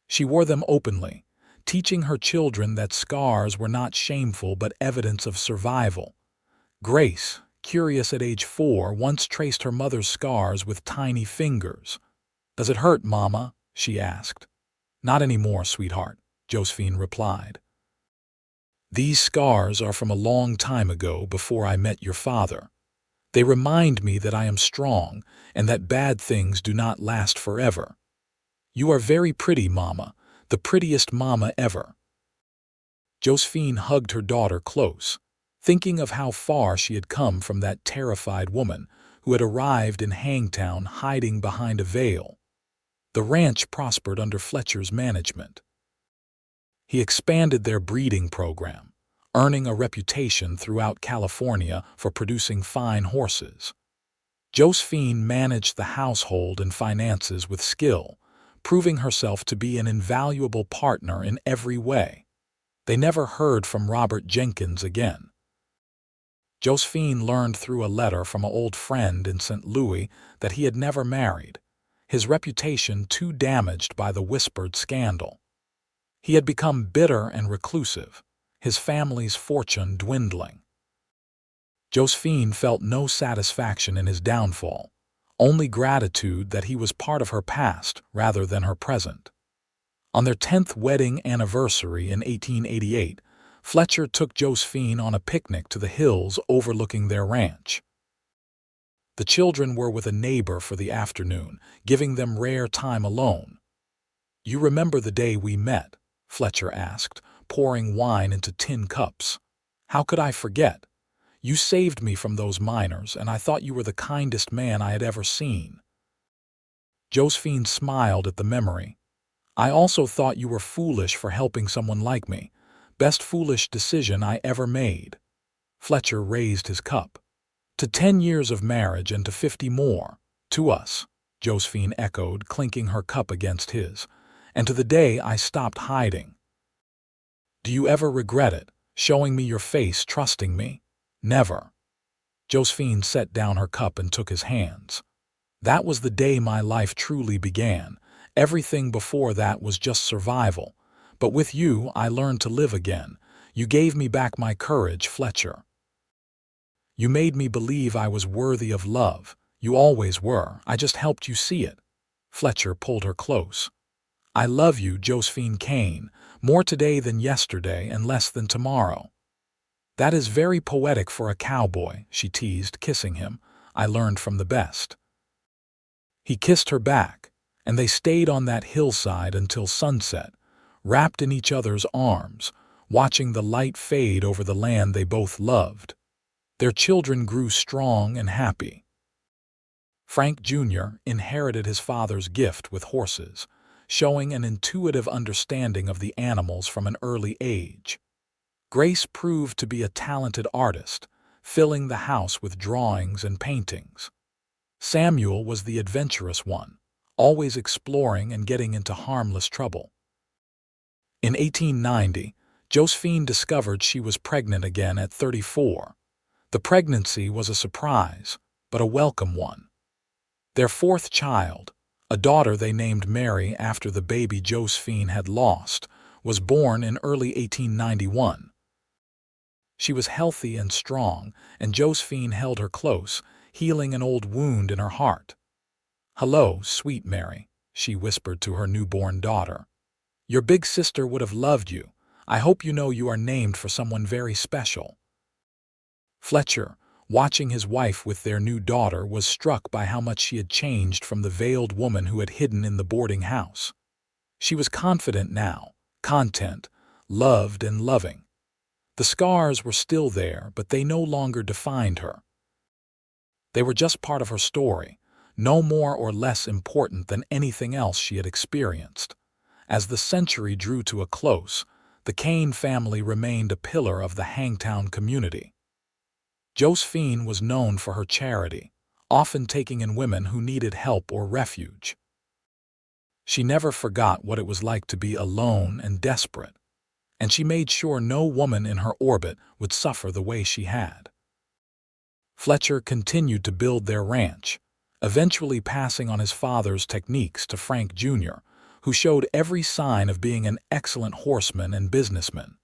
She wore them openly, teaching her children that scars were not shameful but evidence of survival. Grace, curious at age 4, once traced her mother's scars with tiny fingers. "Does it hurt, Mama?" she asked. "Not anymore, sweetheart," Josephine replied. "These scars are from a long time ago, before I met your father. They remind me that I am strong and that bad things do not last forever. You are very pretty, Mama, the prettiest Mama ever." Josephine hugged her daughter close, thinking of how far she had come from that terrified woman who had arrived in Hangtown hiding behind a veil. The ranch prospered under Fletcher's management. He expanded their breeding program, earning a reputation throughout California for producing fine horses. Josephine managed the household and finances with skill, proving herself to be an invaluable partner in every way. They never heard from Robert Jenkins again. Josephine learned through a letter from an old friend in St. Louis that he had never married, his reputation too damaged by the whispered scandal. He had become bitter and reclusive, his family's fortune dwindling. Josephine felt no satisfaction in his downfall, only gratitude that he was part of her past rather than her present. On their 10th wedding anniversary in 1888, Fletcher took Josephine on a picnic to the hills overlooking their ranch. The children were with a neighbor for the afternoon, giving them rare time alone. "You remember the day we met?" Fletcher asked, pouring wine into tin cups. "How could I forget? You saved me from those miners, and I thought you were the kindest man I had ever seen." Josephine smiled at the memory. "I also thought you were foolish for helping someone like me. Best foolish decision I ever made." Fletcher raised his cup. "To 10 years of marriage and to 50 more. To us," Josephine echoed, clinking her cup against his. "And to the day I stopped hiding." "Do you ever regret it, showing me your face, trusting me?" "Never." Josephine set down her cup and took his hands. "That was the day my life truly began. Everything before that was just survival. But with you, I learned to live again. You gave me back my courage, Fletcher. You made me believe I was worthy of love. You always were. I just helped you see it." Fletcher pulled her close. "I love you, Josephine Kane, more today than yesterday and less than tomorrow." "That is very poetic for a cowboy," she teased, kissing him. "I learned from the best." He kissed her back, and they stayed on that hillside until sunset, wrapped in each other's arms, watching the light fade over the land they both loved. Their children grew strong and happy. Frank Jr. inherited his father's gift with horses, showing an intuitive understanding of the animals from an early age. Grace proved to be a talented artist, filling the house with drawings and paintings. Samuel was the adventurous one, always exploring and getting into harmless trouble. In 1890, Josephine discovered she was pregnant again at 34. The pregnancy was a surprise, but a welcome one. Their 4th child, a daughter they named Mary after the baby Josephine had lost, was born in early 1891. She was healthy and strong, and Josephine held her close, healing an old wound in her heart. "Hello, sweet Mary," she whispered to her newborn daughter. "Your big sister would have loved you. I hope you know you are named for someone very special." Fletcher, watching his wife with their new daughter, was struck by how much she had changed from the veiled woman who had hidden in the boarding house. She was confident now, content, loved and loving. The scars were still there, but they no longer defined her. They were just part of her story, no more or less important than anything else she had experienced. As the century drew to a close, the Kane family remained a pillar of the Hangtown community. Josephine was known for her charity, often taking in women who needed help or refuge. She never forgot what it was like to be alone and desperate, and she made sure no woman in her orbit would suffer the way she had. Fletcher continued to build their ranch, eventually passing on his father's techniques to Frank Jr., who showed every sign of being an excellent horseman and businessman.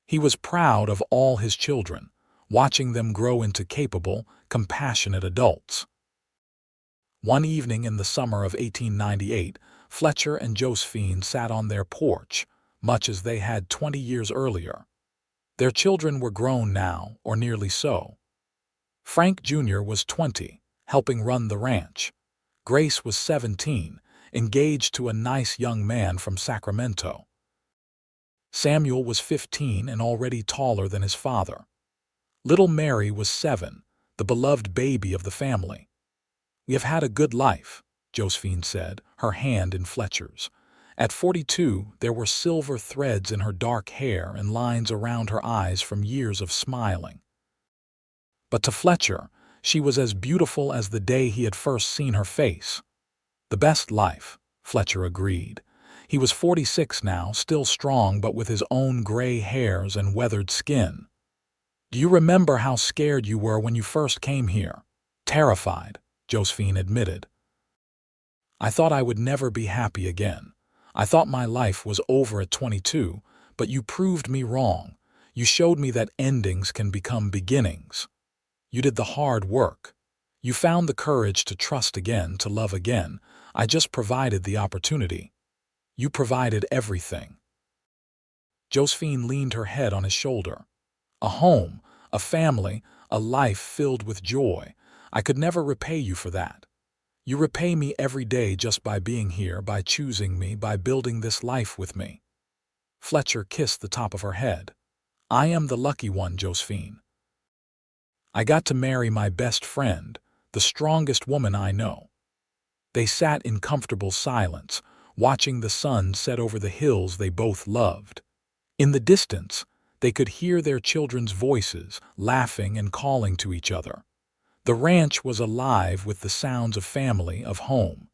He was proud of all his children, watching them grow into capable, compassionate adults. One evening in the summer of 1898, Fletcher and Josephine sat on their porch, much as they had 20 years earlier. Their children were grown now, or nearly so. Frank Jr. was 20, helping run the ranch. Grace was 17, engaged to a nice young man from Sacramento. Samuel was 15 and already taller than his father. Little Mary was 7, the beloved baby of the family. "We have had a good life," Josephine said, her hand in Fletcher's. At 42, there were silver threads in her dark hair and lines around her eyes from years of smiling. But to Fletcher, she was as beautiful as the day he had first seen her face. "The best life," Fletcher agreed. He was 46 now, still strong but with his own gray hairs and weathered skin. "Do you remember how scared you were when you first came here?" "Terrified," Josephine admitted. "I thought I would never be happy again. I thought my life was over at 22, but you proved me wrong. You showed me that endings can become beginnings. You did the hard work. You found the courage to trust again, to love again. I just provided the opportunity. You provided everything." Josephine leaned her head on his shoulder. "A home, a family, a life filled with joy. I could never repay you for that. You repay me every day just by being here, by choosing me, by building this life with me." Fletcher kissed the top of her head. "I am the lucky one, Josephine. I got to marry my best friend, the strongest woman I know." They sat in comfortable silence, watching the sun set over the hills they both loved. In the distance, they could hear their children's voices, laughing and calling to each other. The ranch was alive with the sounds of family, of home.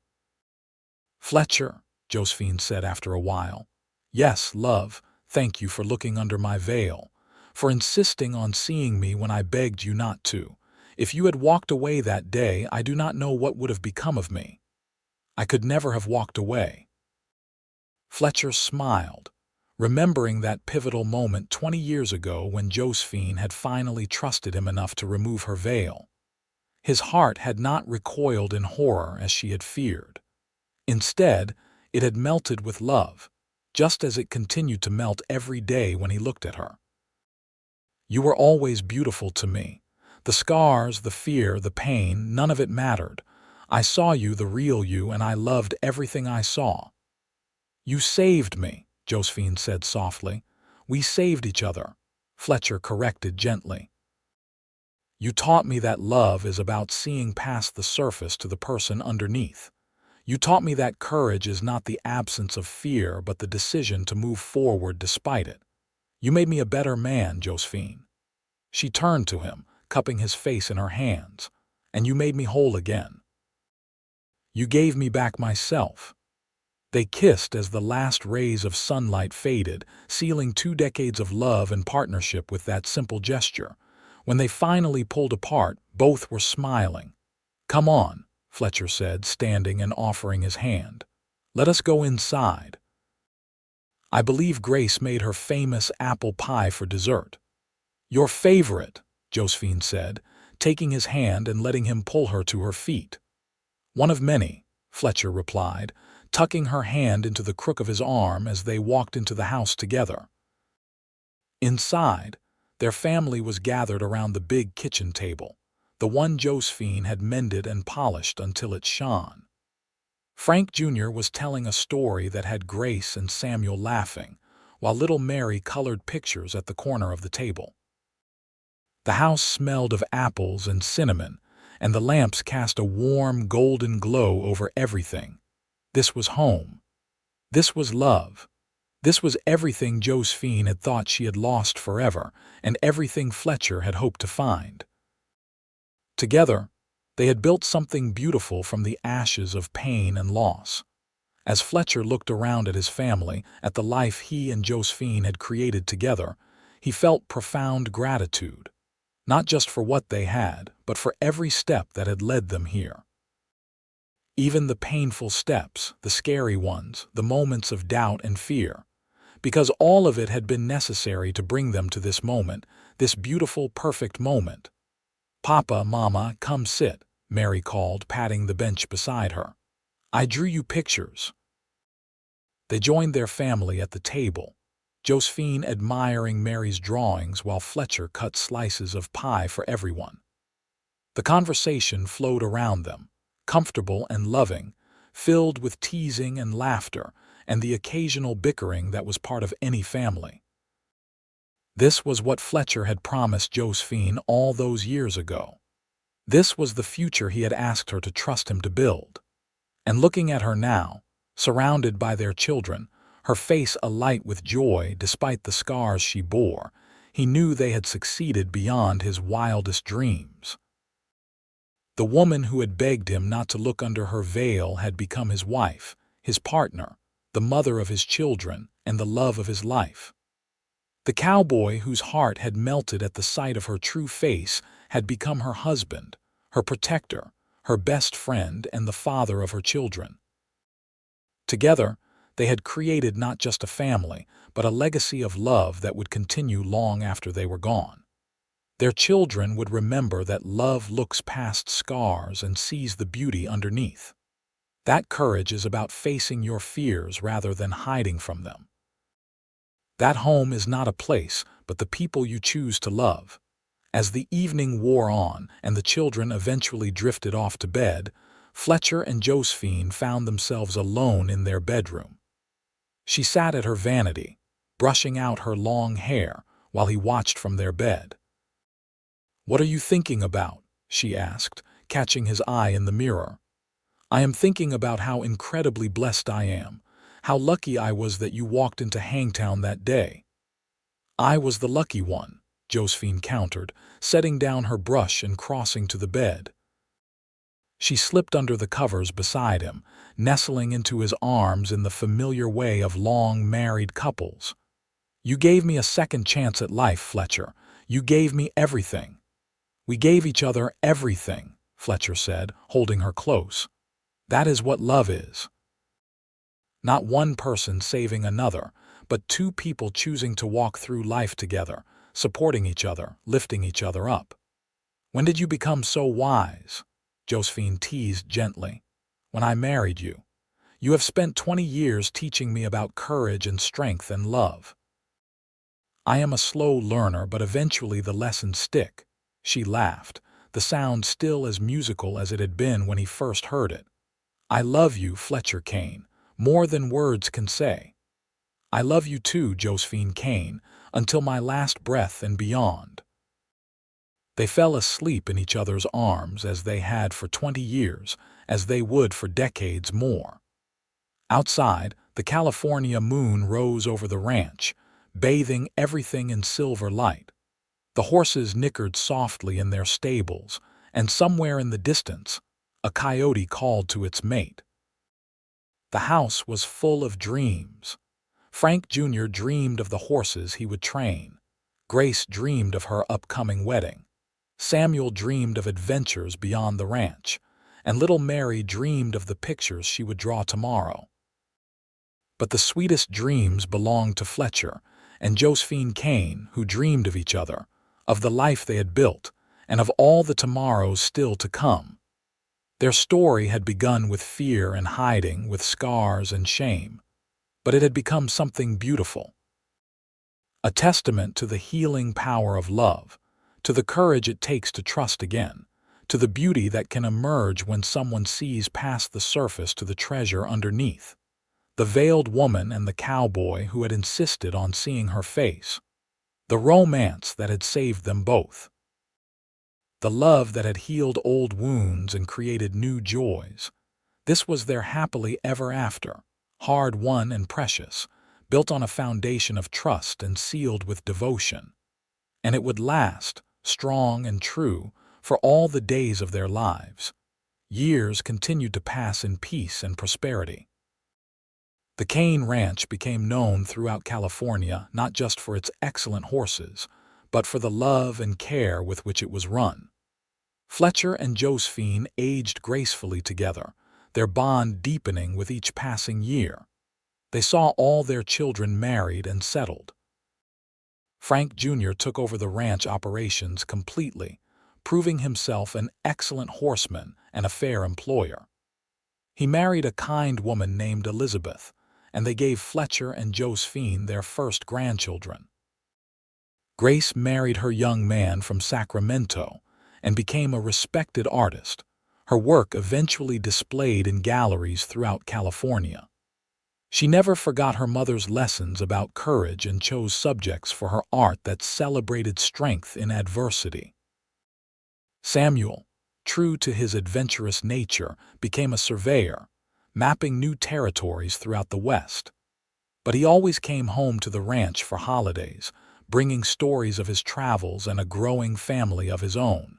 "Fletcher," Josephine said after a while. "Yes, love, thank you for looking under my veil, for insisting on seeing me when I begged you not to. If you had walked away that day, I do not know what would have become of me. I could never have walked away." Fletcher smiled, remembering that pivotal moment 20 years ago when Josephine had finally trusted him enough to remove her veil. His heart had not recoiled in horror as she had feared. Instead, it had melted with love, just as it continued to melt every day when he looked at her. "You were always beautiful to me. The scars, the fear, the pain, none of it mattered. I saw you, the real you, and I loved everything I saw." "You saved me," Josephine said softly. "We saved each other," Fletcher corrected gently. "You taught me that love is about seeing past the surface to the person underneath. You taught me that courage is not the absence of fear but the decision to move forward despite it. You made me a better man, Josephine." She turned to him, cupping his face in her hands. "And you made me whole again. You gave me back myself." They kissed as the last rays of sunlight faded, sealing 2 decades of love and partnership with that simple gesture. When they finally pulled apart, both were smiling. "Come on," Fletcher said, standing and offering his hand. "Let us go inside. I believe Grace made her famous apple pie for dessert." "Your favorite," Josephine said, taking his hand and letting him pull her to her feet. "One of many," Fletcher replied, tucking her hand into the crook of his arm as they walked into the house together. Inside, their family was gathered around the big kitchen table, the one Josephine had mended and polished until it shone. Frank Jr. was telling a story that had Grace and Samuel laughing, while little Mary colored pictures at the corner of the table. The house smelled of apples and cinnamon, and the lamps cast a warm, golden glow over everything. This was home. This was love. This was everything Josephine had thought she had lost forever, and everything Fletcher had hoped to find. Together, they had built something beautiful from the ashes of pain and loss. As Fletcher looked around at his family, at the life he and Josephine had created together, he felt profound gratitude, not just for what they had, but for every step that had led them here. Even the painful steps, the scary ones, the moments of doubt and fear, because all of it had been necessary to bring them to this moment, this beautiful, perfect moment. "Papa, Mama, come sit," Mary called, patting the bench beside her. "I drew you pictures." They joined their family at the table, Josephine admiring Mary's drawings while Fletcher cut slices of pie for everyone. The conversation flowed around them, comfortable and loving, filled with teasing and laughter and the occasional bickering that was part of any family. This was what Fletcher had promised Josephine all those years ago. This was the future he had asked her to trust him to build. And looking at her now, surrounded by their children, her face alight with joy despite the scars she bore, he knew they had succeeded beyond his wildest dreams. The woman who had begged him not to look under her veil had become his wife, his partner, the mother of his children, and the love of his life. The cowboy whose heart had melted at the sight of her true face had become her husband, her protector, her best friend, and the father of her children. Together, they had created not just a family, but a legacy of love that would continue long after they were gone. Their children would remember that love looks past scars and sees the beauty underneath. That courage is about facing your fears rather than hiding from them. That home is not a place, but the people you choose to love. As the evening wore on and the children eventually drifted off to bed, Fletcher and Josephine found themselves alone in their bedroom. She sat at her vanity, brushing out her long hair, while he watched from their bed. "What are you thinking about?" she asked, catching his eye in the mirror. "I am thinking about how incredibly blessed I am, how lucky I was that you walked into Hangtown that day." "I was the lucky one," Josephine countered, setting down her brush and crossing to the bed. She slipped under the covers beside him, nestling into his arms in the familiar way of long married couples. "You gave me a second chance at life, Fletcher. You gave me everything." "We gave each other everything," Fletcher said, holding her close. "That is what love is. Not one person saving another, but two people choosing to walk through life together, supporting each other, lifting each other up." "When did you become so wise?" Josephine teased gently. "When I married you. You have spent 20 years teaching me about courage and strength and love." "I am a slow learner, but eventually the lessons stick." She laughed, the sound still as musical as it had been when he first heard it. "I love you, Fletcher Kane, more than words can say." "I love you too, Josephine Kane, until my last breath and beyond." They fell asleep in each other's arms as they had for 20 years, as they would for decades more. Outside, the California moon rose over the ranch, bathing everything in silver light. The horses nickered softly in their stables, and somewhere in the distance, a coyote called to its mate. The house was full of dreams. Frank Jr. dreamed of the horses he would train. Grace dreamed of her upcoming wedding. Samuel dreamed of adventures beyond the ranch, and little Mary dreamed of the pictures she would draw tomorrow. But the sweetest dreams belonged to Fletcher and Josephine Kane, who dreamed of each other, of the life they had built, and of all the tomorrows still to come. Their story had begun with fear and hiding, with scars and shame, but it had become something beautiful. A testament to the healing power of love, to the courage it takes to trust again, to the beauty that can emerge when someone sees past the surface to the treasure underneath. The veiled woman and the cowboy who had insisted on seeing her face. The romance that had saved them both. The love that had healed old wounds and created new joys. This was their happily ever after, hard-won and precious, built on a foundation of trust and sealed with devotion. And it would last, strong and true, for all the days of their lives. Years continued to pass in peace and prosperity. The Kane Ranch became known throughout California not just for its excellent horses, but for the love and care with which it was run. Fletcher and Josephine aged gracefully together, their bond deepening with each passing year. They saw all their children married and settled. Frank Jr. took over the ranch operations completely, proving himself an excellent horseman and a fair employer. He married a kind woman named Elizabeth, and they gave Fletcher and Josephine their first grandchildren. Grace married her young man from Sacramento and became a respected artist, her work eventually displayed in galleries throughout California. She never forgot her mother's lessons about courage and chose subjects for her art that celebrated strength in adversity. Samuel, true to his adventurous nature, became a surveyor, mapping new territories throughout the West. But he always came home to the ranch for holidays, bringing stories of his travels and a growing family of his own.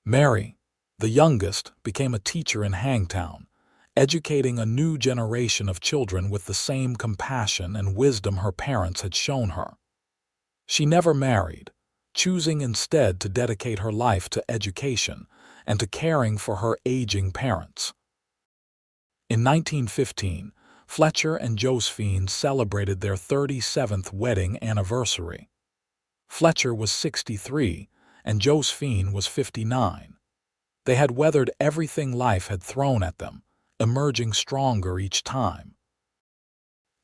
Mary, the youngest, became a teacher in Hangtown, educating a new generation of children with the same compassion and wisdom her parents had shown her. She never married, choosing instead to dedicate her life to education and to caring for her aging parents. In 1915, Fletcher and Josephine celebrated their 37th wedding anniversary. Fletcher was 63 and Josephine was 59. They had weathered everything life had thrown at them, emerging stronger each time.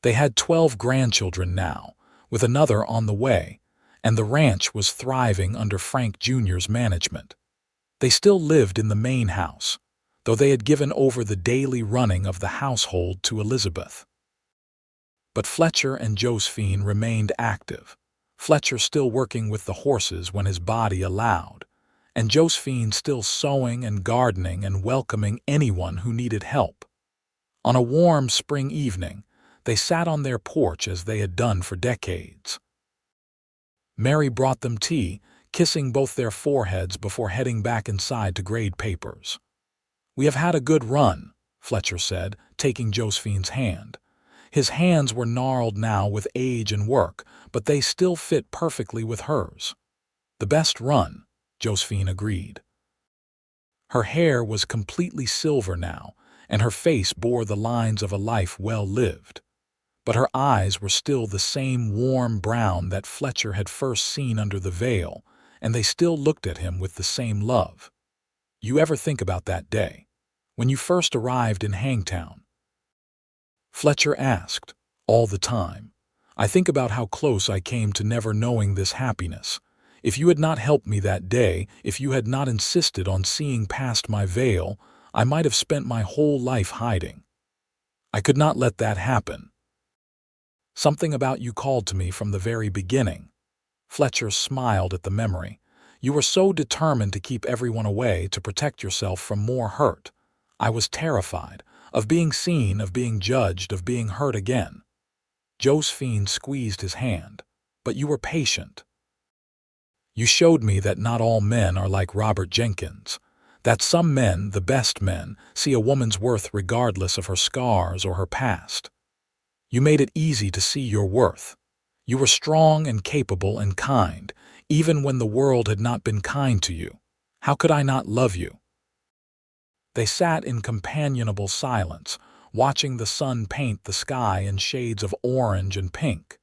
They had 12 grandchildren now, with another on the way, and the ranch was thriving under Frank Jr.'s management. They still lived in the main house, though they had given over the daily running of the household to Elizabeth. But Fletcher and Josephine remained active, Fletcher still working with the horses when his body allowed, and Josephine still sewing and gardening and welcoming anyone who needed help. On a warm spring evening, they sat on their porch as they had done for decades. Mary brought them tea, kissing both their foreheads before heading back inside to grade papers. "We have had a good run," Fletcher said, taking Josephine's hand. His hands were gnarled now with age and work, but they still fit perfectly with hers. "The best run," Josephine agreed. Her hair was completely silver now, and her face bore the lines of a life well lived. But her eyes were still the same warm brown that Fletcher had first seen under the veil, and they still looked at him with the same love. "You ever think about that day, when you first arrived in Hangtown?" Fletcher asked. "All the time. I think about how close I came to never knowing this happiness. If you had not helped me that day, if you had not insisted on seeing past my veil, I might have spent my whole life hiding. I could not let that happen. Something about you called to me from the very beginning." Fletcher smiled at the memory. "You were so determined to keep everyone away, to protect yourself from more hurt. I was terrified, of being seen, of being judged, of being hurt again." Josephine squeezed his hand. "But you were patient. You showed me that not all men are like Robert Jenkins, that some men, the best men, see a woman's worth regardless of her scars or her past. You made it easy to see your worth. You were strong and capable and kind, even when the world had not been kind to you. How could I not love you?" They sat in companionable silence, watching the sun paint the sky in shades of orange and pink.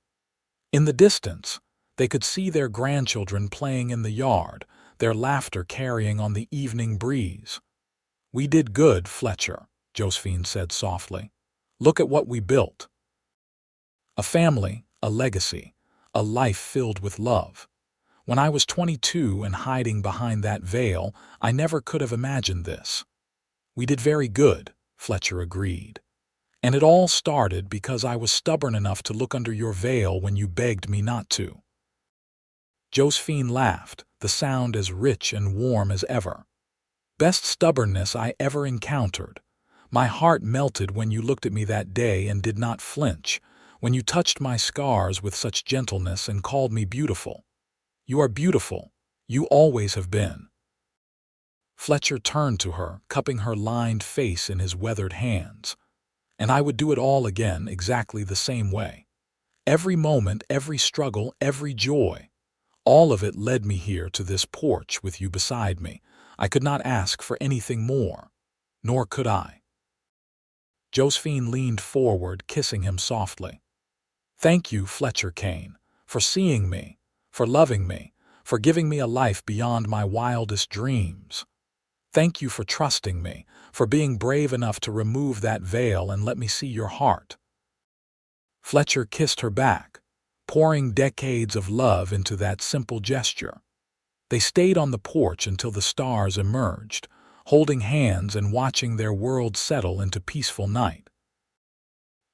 In the distance, They could see their grandchildren playing in the yard, their laughter carrying on the evening breeze. "We did good, Fletcher," Josephine said softly. "Look at what we built. A family, a legacy, a life filled with love. When I was 22 and hiding behind that veil, I never could have imagined this." "We did very good," Fletcher agreed. "And it all started because I was stubborn enough to look under your veil when you begged me not to." Josephine laughed, the sound as rich and warm as ever. "Best stubbornness I ever encountered. My heart melted when you looked at me that day and did not flinch, when you touched my scars with such gentleness and called me beautiful. You are beautiful. You always have been." Fletcher turned to her, cupping her lined face in his weathered hands. "And I would do it all again exactly the same way. Every moment, every struggle, every joy. All of it led me here to this porch with you beside me. I could not ask for anything more. Nor could I." Josephine leaned forward, kissing him softly. "Thank you, Fletcher Kane, for seeing me, for loving me, for giving me a life beyond my wildest dreams. Thank you for trusting me, for being brave enough to remove that veil and let me see your heart." Fletcher kissed her back, pouring decades of love into that simple gesture. They stayed on the porch until the stars emerged, holding hands and watching their world settle into peaceful night.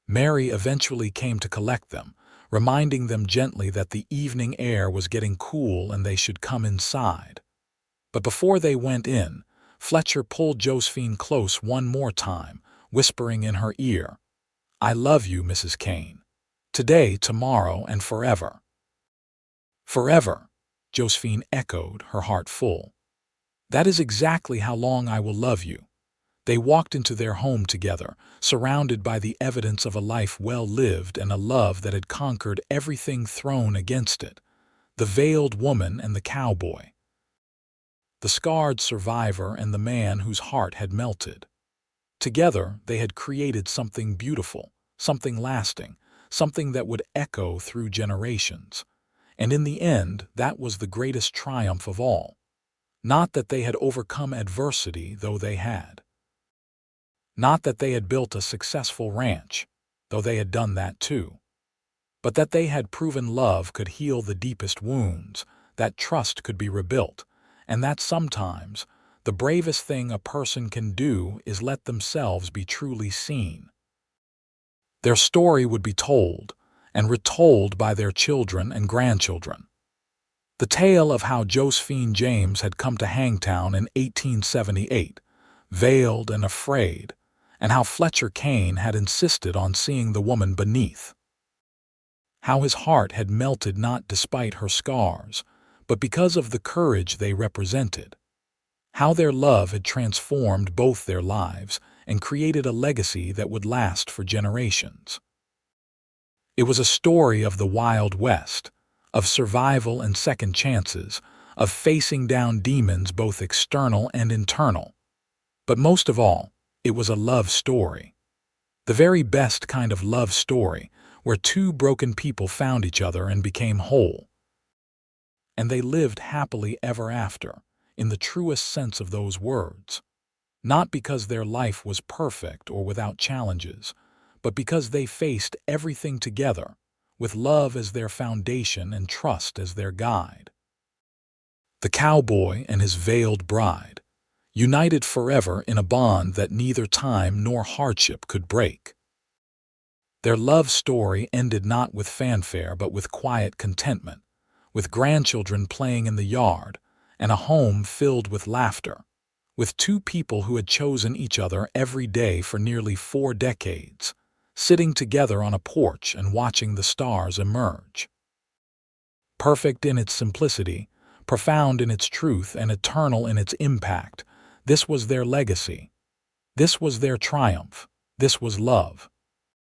Mary eventually came to collect them, reminding them gently that the evening air was getting cool and they should come inside. But before they went in, Fletcher pulled Josephine close one more time, whispering in her ear, "I love you, Mrs. Kane. Today, tomorrow, and forever." "Forever," Josephine echoed, her heart full. "That is exactly how long I will love you." They walked into their home together, surrounded by the evidence of a life well lived and a love that had conquered everything thrown against it: the veiled woman and the cowboy, the scarred survivor and the man whose heart had melted. Together, they had created something beautiful, something lasting, something that would echo through generations. And in the end, that was the greatest triumph of all. Not that they had overcome adversity, though they had. Not that they had built a successful ranch, though they had done that too. But that they had proven love could heal the deepest wounds, that trust could be rebuilt, and that sometimes the bravest thing a person can do is let themselves be truly seen. Their story would be told, and retold by their children and grandchildren. The tale of how Josephine James had come to Hangtown in 1878, veiled and afraid, and how Fletcher Kane had insisted on seeing the woman beneath. How his heart had melted not despite her scars, but because of the courage they represented. How their love had transformed both their lives and created a legacy that would last for generations. It was a story of the Wild West, of survival and second chances, of facing down demons both external and internal. But most of all, it was a love story. The very best kind of love story, where two broken people found each other and became whole. And they lived happily ever after, in the truest sense of those words. Not because their life was perfect or without challenges, but because they faced everything together, with love as their foundation and trust as their guide. The cowboy and his veiled bride, united forever in a bond that neither time nor hardship could break. Their love story ended not with fanfare but with quiet contentment, with grandchildren playing in the yard, and a home filled with laughter, with two people who had chosen each other every day for nearly 4 decades, sitting together on a porch and watching the stars emerge. Perfect in its simplicity, profound in its truth, and eternal in its impact, this was their legacy. This was their triumph. This was love.